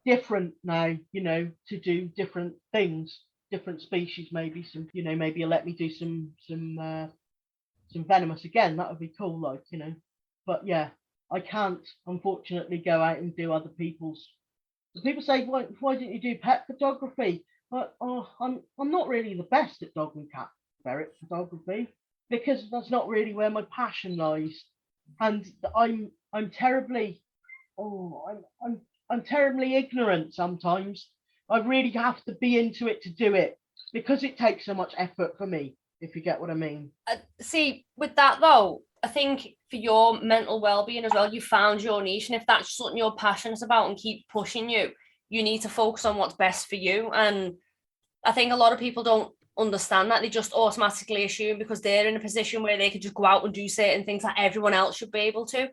different now, to do different things, different species, maybe maybe you'll let me do some venomous again. That would be cool, like, but yeah, I can't unfortunately go out and do other people's. People say, why didn't you do pet photography? But I'm not really the best at dog and cat ferret photography because that's not really where my passion lies, and I'm terribly I'm terribly ignorant sometimes. I really have to be into it to do it because it takes so much effort for me, if you get what I mean. See, with that though, I think for your mental well-being as well, you found your niche, and if that's something you're passionate about and keep pushing you need to focus on what's best for you. And I think a lot of people don't understand that. They just automatically assume because they're in a position where they could just go out and do certain things that everyone else should be able to.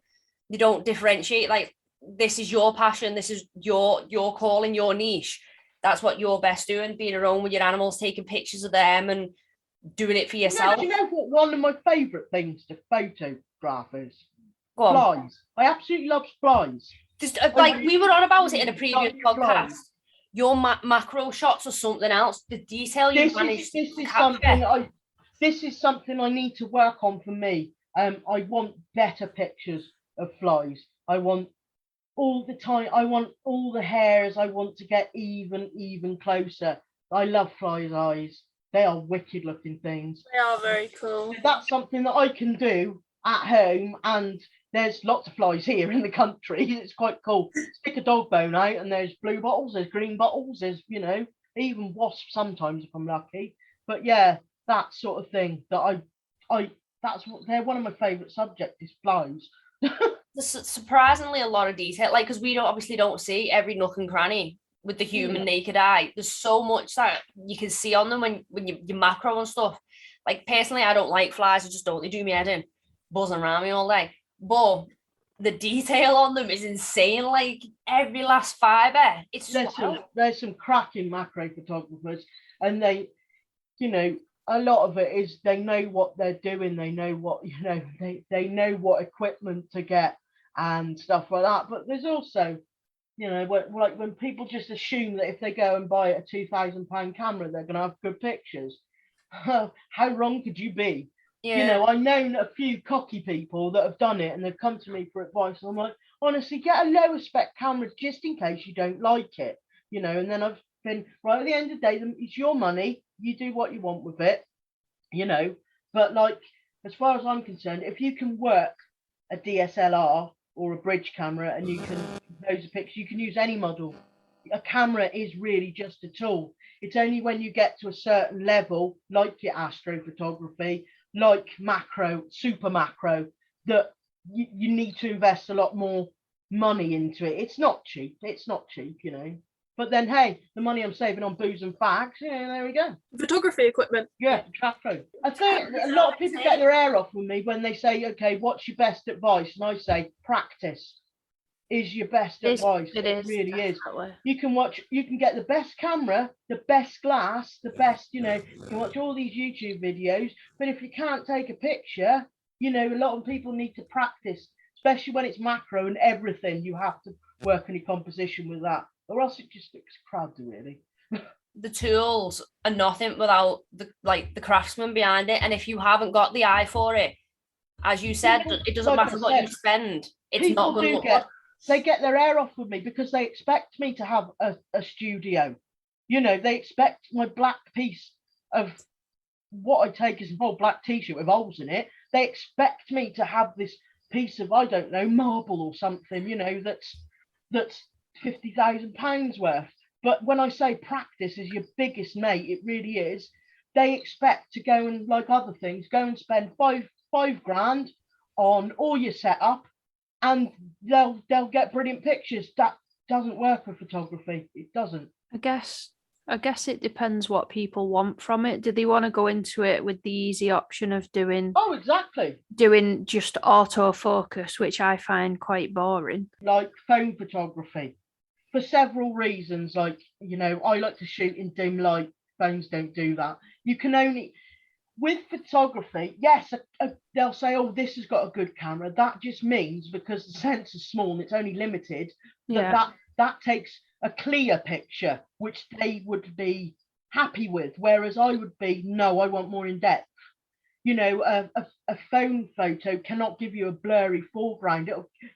They don't differentiate, like, this is your passion, this is your calling, your niche. That's what you're best doing, being around with your animals, taking pictures of them and doing it for yourself. Do you know what one of my favourite things to photograph is? Flies. I absolutely love flies. Just like we were on about it in a previous podcast. Your macro shots or something else, the detail you managed to capture. This is something I need to work on for me. I want better pictures of flies. I want all the time. I want all the hairs. I want to get even closer. I love flies' eyes. They are wicked looking things. They are very cool. That's something that I can do at home, and there's lots of flies here in the country. It's quite cool. Stick a dog bone out and there's blue bottles, there's green bottles, there's even wasps sometimes if I'm lucky. But yeah, that sort of thing that they're one of my favourite subjects is flies. There's surprisingly a lot of detail, like, because we obviously don't see every nook and cranny with the human naked eye. There's so much that you can see on them when you macro and stuff. Like, personally, I don't like flies. I just don't. They do me head in, buzzing around me all day. But the detail on them is insane. Like every last fibre. It's just wild. There's some cracking macro photographers, and they, you know, a lot of it is they know what they're doing. They know what, you know, they know what equipment to get and stuff like that. But there's also, you know, when people just assume that if they go and buy a £2,000 camera, they're going to have good pictures. How wrong could you be? Yeah. You know, I've known a few cocky people that have done it, and they've come to me for advice. And I'm like, honestly, get a lower spec camera just in case you don't like it, you know. And then I've been, right, at the end of the day, it's your money. You do what you want with it, you know. But like, as far as I'm concerned, if you can work a DSLR or a bridge camera and you can compose a picture, you can use any model. A camera is really just a tool. It's only when you get to a certain level, like your astrophotography, like macro, super macro, that you need to invest a lot more money into it. It's not cheap, you know. But then, hey, the money I'm saving on booze and fags, yeah, there we go. Photography equipment. Yeah, exactly. I think a lot of people get their air off with me when they say, okay, what's your best advice? And I say, practice is your best advice. It really definitely is. You can get the best camera, the best glass, the best, you know, you can watch all these YouTube videos, but if you can't take a picture, you know, a lot of people need to practice, especially when it's macro and everything. You have to work any composition with that, or else it just looks crowded, really. The tools are nothing without the craftsman behind it, and if you haven't got the eye for it, as you said, it doesn't matter what you spend. It's not going to look good. They get their air off with me because they expect me to have a studio. You know, they expect my black piece of what I take as an old black t-shirt with holes in it. They expect me to have this piece of, I don't know, marble or something, you know, that's £50,000 worth. But when I say practice is your biggest mate, it really is. They expect to go and, like other things, go and spend five grand on all your setup, and they'll get brilliant pictures. That doesn't work with photography. It doesn't. I guess it depends what people want from it. Do they want to go into it with the easy option of doing just autofocus, which I find quite boring? Like phone photography, for several reasons. Like, you know, I like to shoot in dim light. Phones don't do that. You can only, with photography, yes, they'll say, oh, this has got a good camera. That just means because the sensor's small and it's only limited, that takes a clear picture, which they would be happy with. Whereas I would be, no, I want more in depth. You know, a phone photo cannot give you a blurry foreground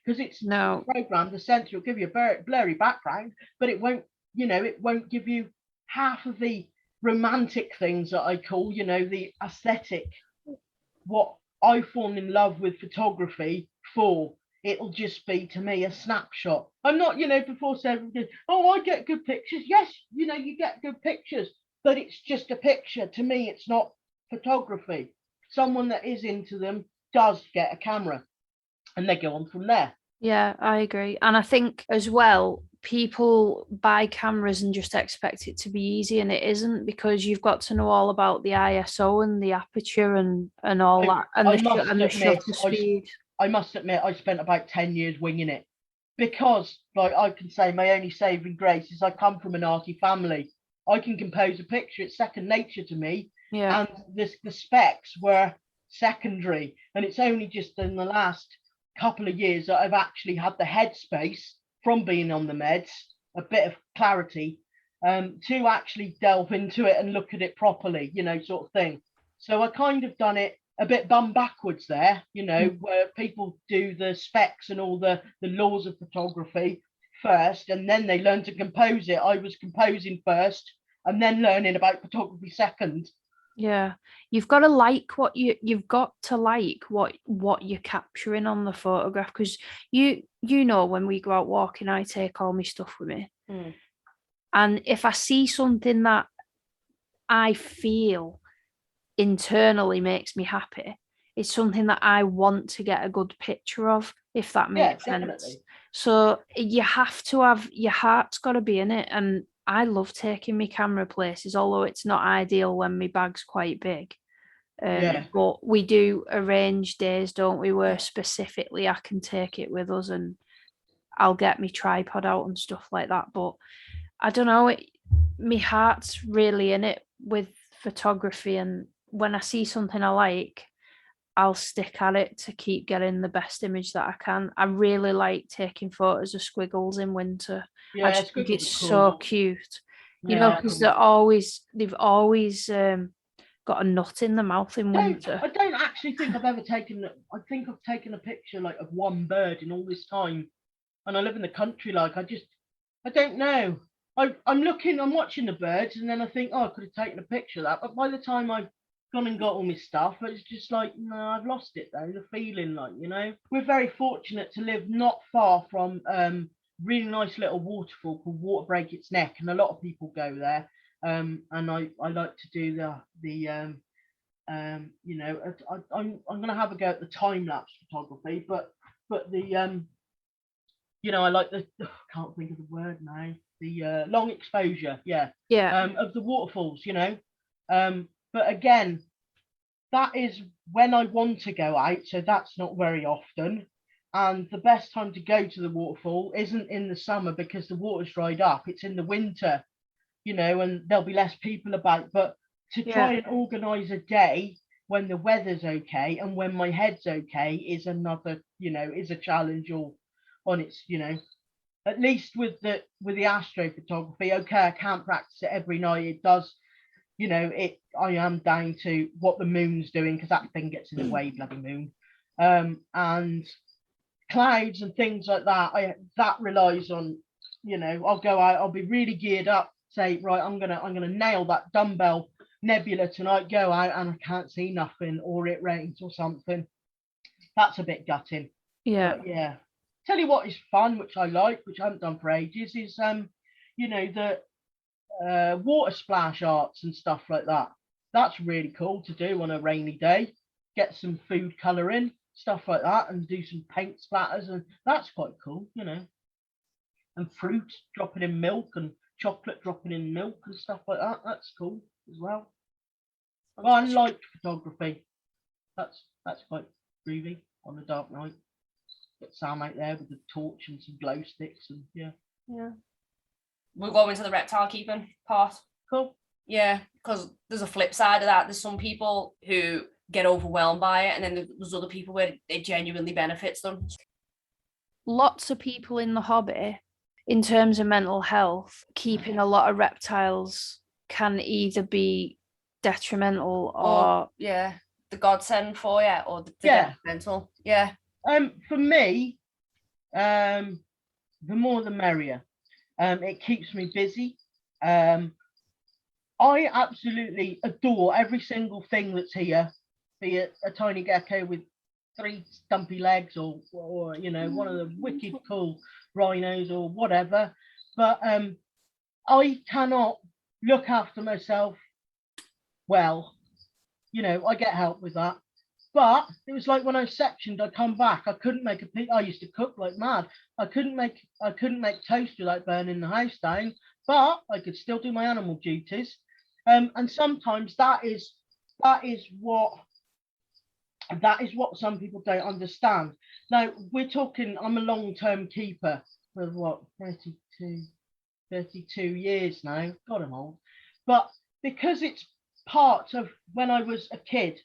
because it's programmed. The sensor will give you a blurry background, but it won't give you half of the romantic things that I call, you know, the aesthetic. What I fall in love with photography for, it'll just be, to me, a snapshot. I'm not, you know, before saying, oh, I get good pictures. Yes, you know, you get good pictures, but it's just a picture. To me, it's not photography. Someone that is into them does get a camera and they go on from there. Yeah, I agree. And I think as well, people buy cameras and just expect it to be easy, and it isn't, because you've got to know all about the ISO and the aperture and all that, and the shutter speed. I must admit, I spent about 10 years winging it because, like, I can say my only saving grace is I come from an arty family. I can compose a picture. It's second nature to me. Yeah. And the specs were secondary. And it's only just in the last couple of years that I've actually had the headspace from being on the meds, a bit of clarity, to actually delve into it and look at it properly, you know, sort of thing. So I kind of done it a bit bum backwards there, you know, where people do the specs and all the laws of photography first, and then they learn to compose it. I was composing first and then learning about photography second. Yeah, you've got to like what you've got to like what you're capturing on the photograph, because you know, when we go out walking, I take all my stuff with me, and if I see something that I feel internally makes me happy, it's something that I want to get a good picture of, if that makes sense. Definitely. So you have to have, your heart's got to be in it. And I love taking my camera places, although it's not ideal when my bag's quite big. Yeah. But we do arrange days, don't we, where specifically I can take it with us and I'll get my tripod out and stuff like that. But I don't know, my heart's really in it with photography, and when I see something I like, I'll stick at it to keep getting the best image that I can. I really like taking photos of squiggles in winter. Yeah, I just think squiggles it's are so cool. cute, Yeah, because cool. they've always got a nut in the mouth in winter. I don't actually think I've ever taken. I think I've taken a picture like of one bird in all this time, and I live in the country. Like I don't know. I'm watching the birds, and then I think, oh, I could have taken a picture of that. But by the time I've gone and got all my stuff, it's just like, no, I've lost it though. The feeling, like, we're very fortunate to live not far from really nice little waterfall called Water Break Its Neck, and a lot of people go there. And I like to do I'm going to have a go at the time lapse photography, but the I like the I can't think of the word now, the long exposure, of the waterfalls, but again, that is when I want to go out, so that's not very often. And the best time to go to the waterfall isn't in the summer because the water's dried up, it's in the winter, and there'll be less people about. But to try and organise a day when the weather's okay and when my head's okay is another, is a challenge all on its, at least with the astrophotography. Okay, I can't practice it every night. It does, I am down to what the moon's doing, because that thing gets in the way, bloody moon. And clouds and things like that, that relies on, I'll go out, I'll be really geared up, say, right, I'm gonna nail that dumbbell nebula tonight, go out and I can't see nothing, or it rains or something. That's a bit gutting. But yeah, tell you what is fun, which I like, which I haven't done for ages, is the water splash arts and stuff like that. That's really cool to do on a rainy day. Get some food colouring, stuff like that, and do some paint splatters, and that's quite cool, and fruit dropping in milk and chocolate dropping in milk and stuff like that. That's cool as well. Well, I like photography. That's quite groovy on a dark night. Get Sam out there with the torch and some glow sticks, and yeah. We'll go into the reptile keeping part. Cool. Yeah, because there's a flip side of that. There's some people who get overwhelmed by it, and then there's other people where it genuinely benefits them. Lots of people in the hobby, in terms of mental health, keeping a lot of reptiles can either be detrimental or the godsend for you, or the detrimental. For me, the more the merrier. It keeps me busy. I absolutely adore every single thing that's here, be it a tiny gecko with 3 stumpy legs, or one of the wicked cool rhinos or whatever. But I cannot look after myself well. I get help with that. But it was like when I sectioned, I come back, I couldn't make I used to cook like mad. I couldn't make toast without burning the house down, but I could still do my animal duties. And sometimes that is what some people don't understand. Now, we're talking, I'm a long-term keeper for what, 32 years now. God, I'm old. But because it's part of when I was a kid,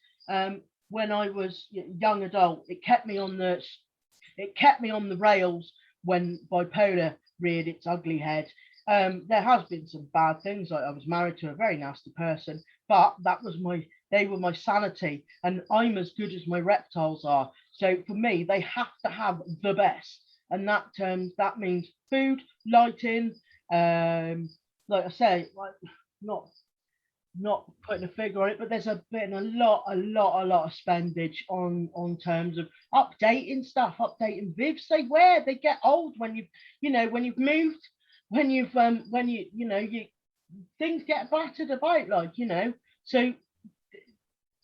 when I was young adult, it kept me on the rails when bipolar reared its ugly head. There has been some bad things, like I was married to a very nasty person, but they were my sanity, and I'm as good as my reptiles are. So for me, they have to have the best, and that means food, lighting, like I say, like not putting a figure on it, but there's been a lot of spendage on terms of updating vivs they wear. They get old when you've moved, when you things get battered about, so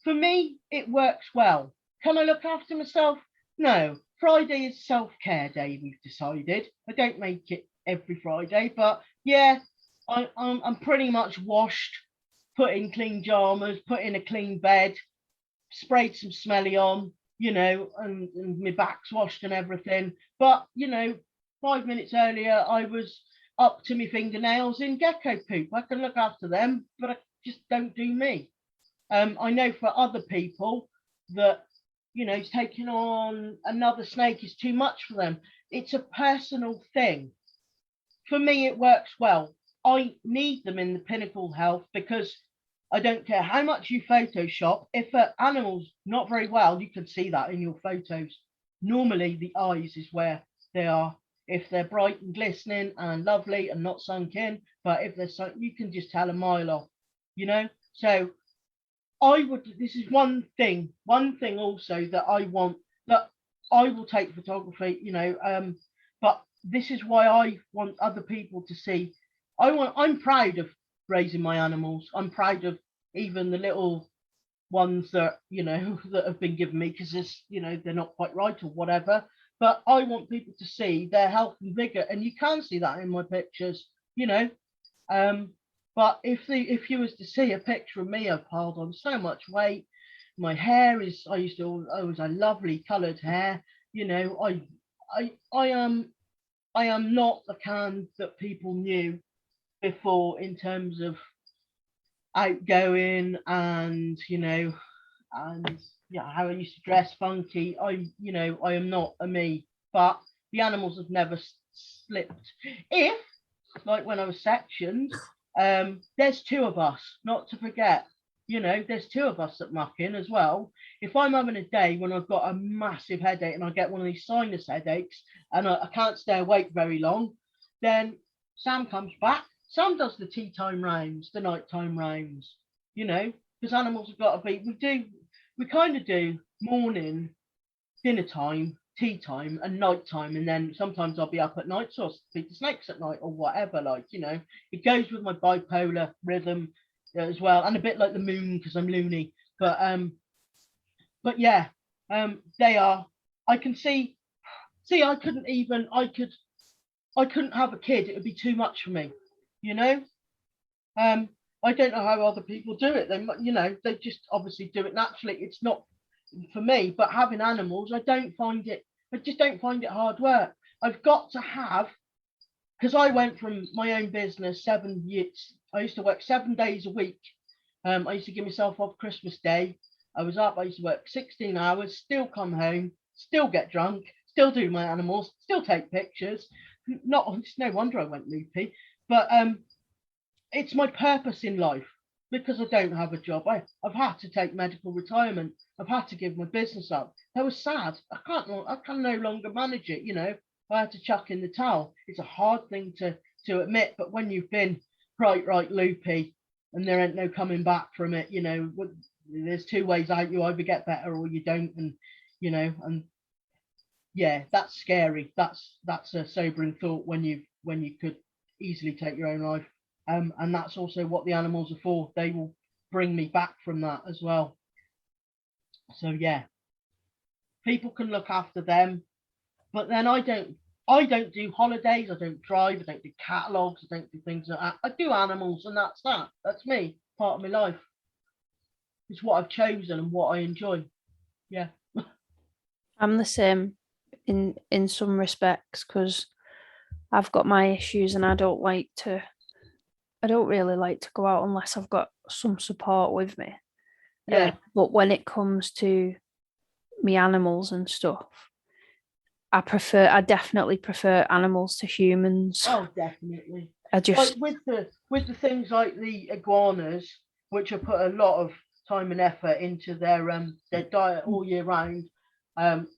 for me it works well. Can I look after myself? No. Friday is self-care day, we've decided. I don't make it every Friday, but yeah, I'm pretty much washed, put in clean jammers, put in a clean bed, sprayed some smelly on, and my back's washed and everything. But, 5 minutes earlier, I was up to my fingernails in gecko poop. I can look after them, but I just don't do me. I know for other people that, taking on another snake is too much for them. It's a personal thing. For me, it works well. I need them in the pinnacle health because I don't care how much you Photoshop. If an animal's not very well, you can see that in your photos. Normally, the eyes is where they are. If they're bright and glistening and lovely and not sunk in, but if they're sunk, you can just tell a mile off, So this is one thing also that I want, that I will take photography, but this is why I want other people to see. I'm proud of raising my animals. I'm proud of even the little ones that, that have been given me because they're not quite right or whatever. But I want people to see their health and vigor, and you can see that in my pictures, But if you was to see a picture of me, I've piled on so much weight. My hair is, I was a lovely coloured hair. I am not the kind that people knew before in terms of outgoing and how I used to dress funky. I am not a me, but the animals have never slipped. If, like when I was sectioned, there's two of us, not to forget, there's two of us that muck in as well. If I'm having a day when I've got a massive headache and I get one of these sinus headaches and I can't stay awake very long, then Sam comes back. Sam does the tea time rounds, the nighttime rounds, because animals have got to be, we kind of do morning, dinner time, tea time and night time, and then sometimes I'll be up at night, so I'll feed the snakes at night or whatever, it goes with my bipolar rhythm as well, and a bit like the moon because I'm loony, but yeah, they are, I can see I couldn't have a kid, it would be too much for me, I don't know how other people do it. They just obviously do it naturally. It's not for me, but having animals, I just don't find it hard work. I've got to have, because I went from my own business 7 years. I used to work 7 days a week. I used to give myself off Christmas Day. I used to work 16 hours, still come home, still get drunk, still do my animals, still take pictures. It's no wonder I went loopy, but it's my purpose in life because I don't have a job. I've had to take medical retirement. I've had to give my business up. That was sad. I can no longer manage it. I had to chuck in the towel. It's a hard thing to admit, but when you've been right loopy and there ain't no coming back from it, there's two ways out. You either get better or you don't, and and yeah, that's scary. That's a sobering thought when you could easily take your own life. And that's also what the animals are for. They will bring me back from that as well. So yeah, people can look after them, but then I don't do holidays, I don't drive, I don't do catalogs, I don't do things like that. I do animals, and that's me, part of my life. It's what I've chosen and what I enjoy. Yeah. I'm the same in some respects because I've got my issues and I don't really like to go out unless I've got some support with me. Yeah. But when it comes to me animals and stuff, I definitely prefer animals to humans. Oh, definitely. I just like with the things like the iguanas, which have put a lot of time and effort into their diet all year round.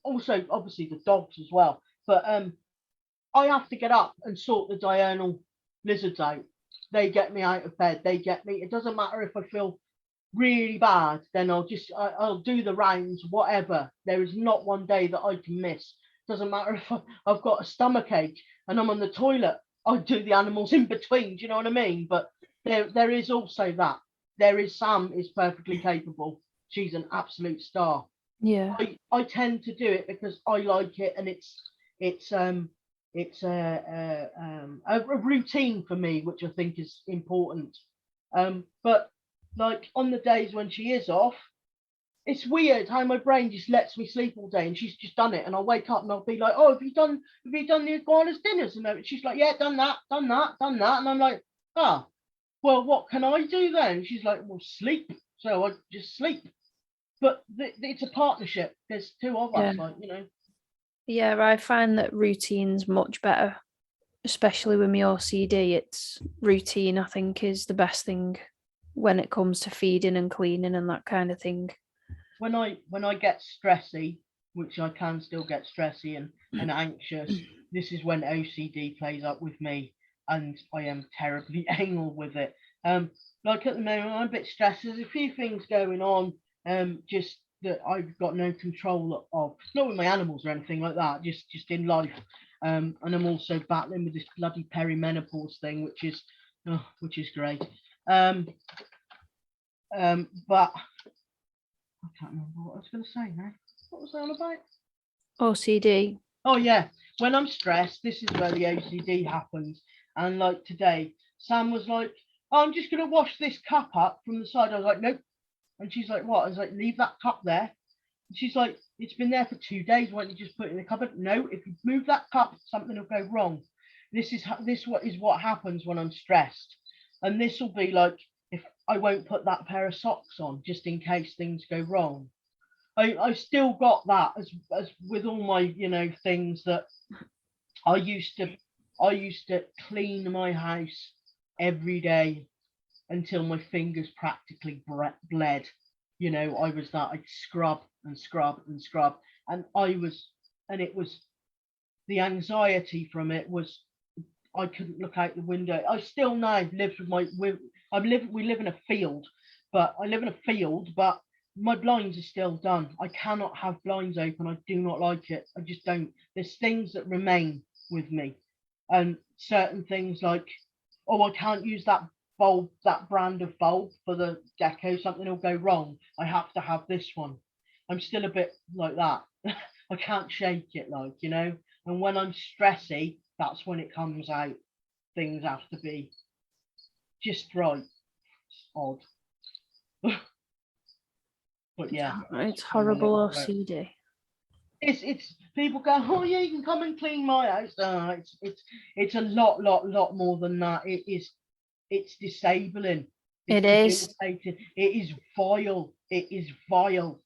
Also, obviously the dogs as well. But I have to get up and sort the diurnal lizards out. They get me out of bed. They get me. It doesn't matter if I feel really bad, then I'll do the rounds, whatever. There is not one day that I can miss. Doesn't matter if I've got a stomach ache and I'm on the toilet. I do the animals in between. Do you know what I mean? But there is also that. Sam is perfectly capable. She's an absolute star. Yeah. I tend to do it because I like it, and it's a routine for me, which I think is important. But like on the days when she is off, it's weird how my brain just lets me sleep all day, and she's just done it, and I'll wake up and I'll be like, oh, have you done the iguana's dinners? And she's like, yeah, done that, and I'm like, ah, well, what can I do then? She's like, well, sleep. So I just sleep. But it's a partnership. There's two of us, like, you know. Yeah, I find that routine's much better, especially with my OCD. It's routine, I think, is the best thing when it comes to feeding and cleaning and that kind of thing. When I get stressy, which I can still get stressy and anxious, this is when OCD plays up with me, and I am terribly anal with it. Like at the moment, I'm a bit stressed. There's a few things going on, just that I've got no control of. Not with my animals or anything like that, just in life. And I'm also battling with this bloody perimenopause thing, which is great. But I can't remember what I was going to say now. What was that all about? OCD. Oh yeah, when I'm stressed, this is where the OCD happens. And like today, Sam was like, oh, I'm just going to wash this cup up from the side. I was like, nope. And she's like, what? I was like, leave that cup there. And she's like, it's been there for 2 days. Why don't you just put it in the cupboard? No, if you move that cup, something will go wrong. This is what happens when I'm stressed. And this will be like, if I won't put that pair of socks on just in case things go wrong. I've still got that as with all my, you know, things that I used to clean my house every day until my fingers practically bled. You know, I'd scrub and scrub and scrub, and it was the anxiety from it was I couldn't look out the window. I still now live with we live in a field, but my blinds are still done. I cannot have blinds open. I do not like it. I just don't. There's things that remain with me, and certain things like, oh, I can't use that bulb, that brand of bulb for the gecko. Something will go wrong. I have to have this one. I'm still a bit like that. I can't shake it, like, you know. And when I'm stressy, that's when it comes out. Things have to be just right. It's odd. But yeah, it's horrible OCD. It's people go, oh yeah, you can come and clean my house. It's a lot more than that. It's disabling. It's debilitating. It is vile. It is vile.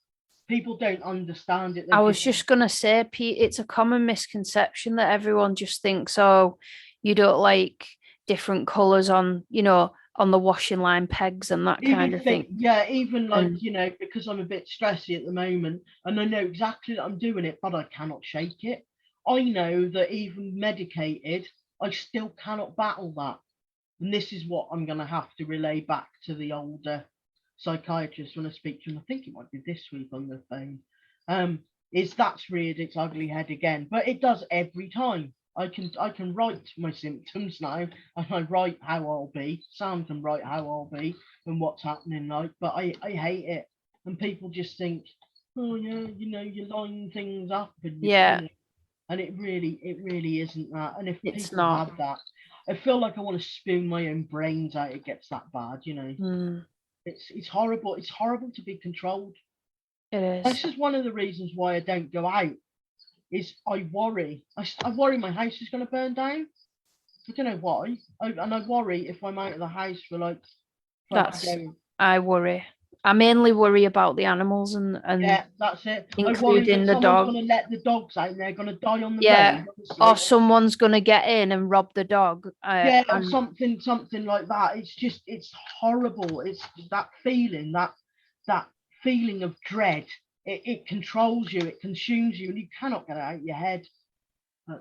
People don't understand it. I was just gonna say, Pete, it's a common misconception that everyone just thinks, oh, you don't like different colours on, you know, on the washing line pegs and that kind of thing. Yeah, even like, you know, because I'm a bit stressy at the moment and I know exactly that I'm doing it, but I cannot shake it. I know that even medicated, I still cannot battle that. And this is what I'm going to have to relay back to the older psychiatrist when I speak to him. I think it might be this week on the phone. Is that's reared its ugly head again. But it does every time. I can write my symptoms now, and I write how I'll be. Sam can write how I'll be and what's happening, like. But I hate it, and people just think, oh yeah, you know, you're lining things up, and and it really isn't that. And if it's people not. have that, I feel like I want to spoon my own brains out. It gets that bad, you know. It's horrible. It's horrible to be controlled. It is. This is one of the reasons why I don't go out. Is I worry. I worry my house is going to burn down. I don't know why. And I worry if I'm out of the house for like. I worry. I mainly worry about the animals and yeah, that's it. Including the dog. Going to let the dogs out and they're going to die on the road. Honestly. Or someone's going to get in and rob the dog. Or something like that. It's horrible. It's that feeling, that feeling of dread. It controls you, it consumes you, and you cannot get it out of your head.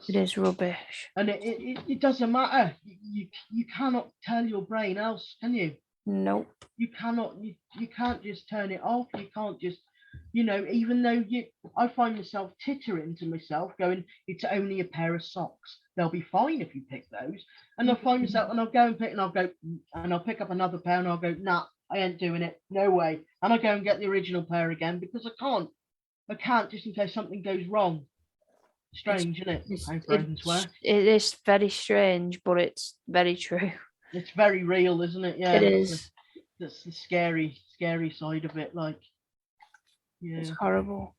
It is rubbish. And it doesn't matter. You cannot tell your brain else, can you? Nope. You cannot. You can't just turn it off. You can't just, you know, even though I find myself tittering to myself, going, it's only a pair of socks. They'll be fine if you pick those. And I'll find myself, and I'll go and pick, and I'll pick up another pair, and I'll go, nah, I ain't doing it. No way. And I go and get the original pair again because I can't. I can't, just in case something goes wrong. Strange, isn't it? How brains work. It is very strange, but it's very true. It's very real, isn't it? Yeah. It is. That's the scary side of it. Like, Yeah. It's horrible.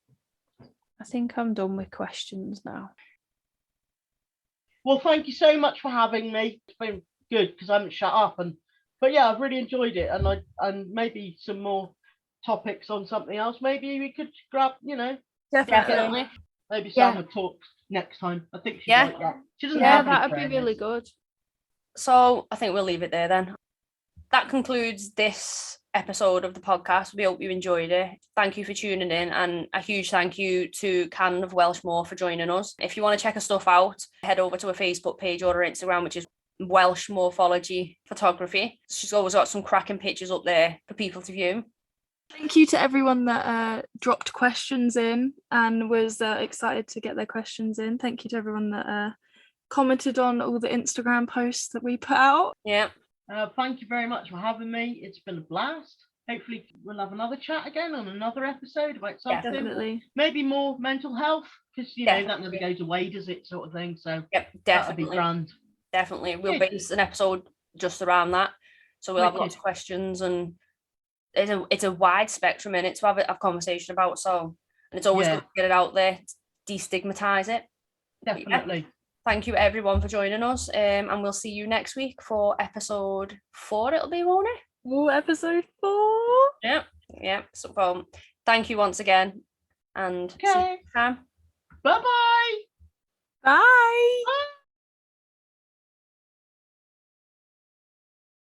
I think I'm done with questions now. Well, thank you so much for having me. It's been good because I haven't shut up, but yeah, I've really enjoyed it, and maybe some more topics on something else. Maybe we could grab, Definitely. maybe Yeah. Sam would talk next time. I think she'd Yeah. like that. She doesn't Yeah, have any that'd be really trainers. good. So I think we'll leave it there then. That concludes this episode of the podcast. We hope you enjoyed it. Thank you for tuning in, and a huge thank you to Can of Welsh Morph for joining us. If you want to check her stuff out, head over to her Facebook page or her Instagram, which is Welsh Morphology Photography. She's always got some cracking pictures up there for people to view. Thank you to everyone that dropped questions in and was excited to get their questions in. Thank you to everyone that commented on all the Instagram posts that we put out. Yeah. Thank you very much for having me. It's been a blast. Hopefully we'll have another chat again on another episode about something. Definitely. Maybe more mental health, because that never Definitely. goes away, does it, sort of thing. So Yep, that'll be definitely. grand. Definitely. We'll Good. base an episode just around that. So we'll have Wicked. lots of questions, and it's a wide spectrum in it to have a conversation about. So, and it's always Yeah. good to get it out there, destigmatize it. Definitely. Thank you everyone for joining us, and we'll see you next week for episode 4. It'll be, won't it? Well, episode 4. Yeah. So, thank you once again, and see you Okay. next time. Bye-bye. Bye.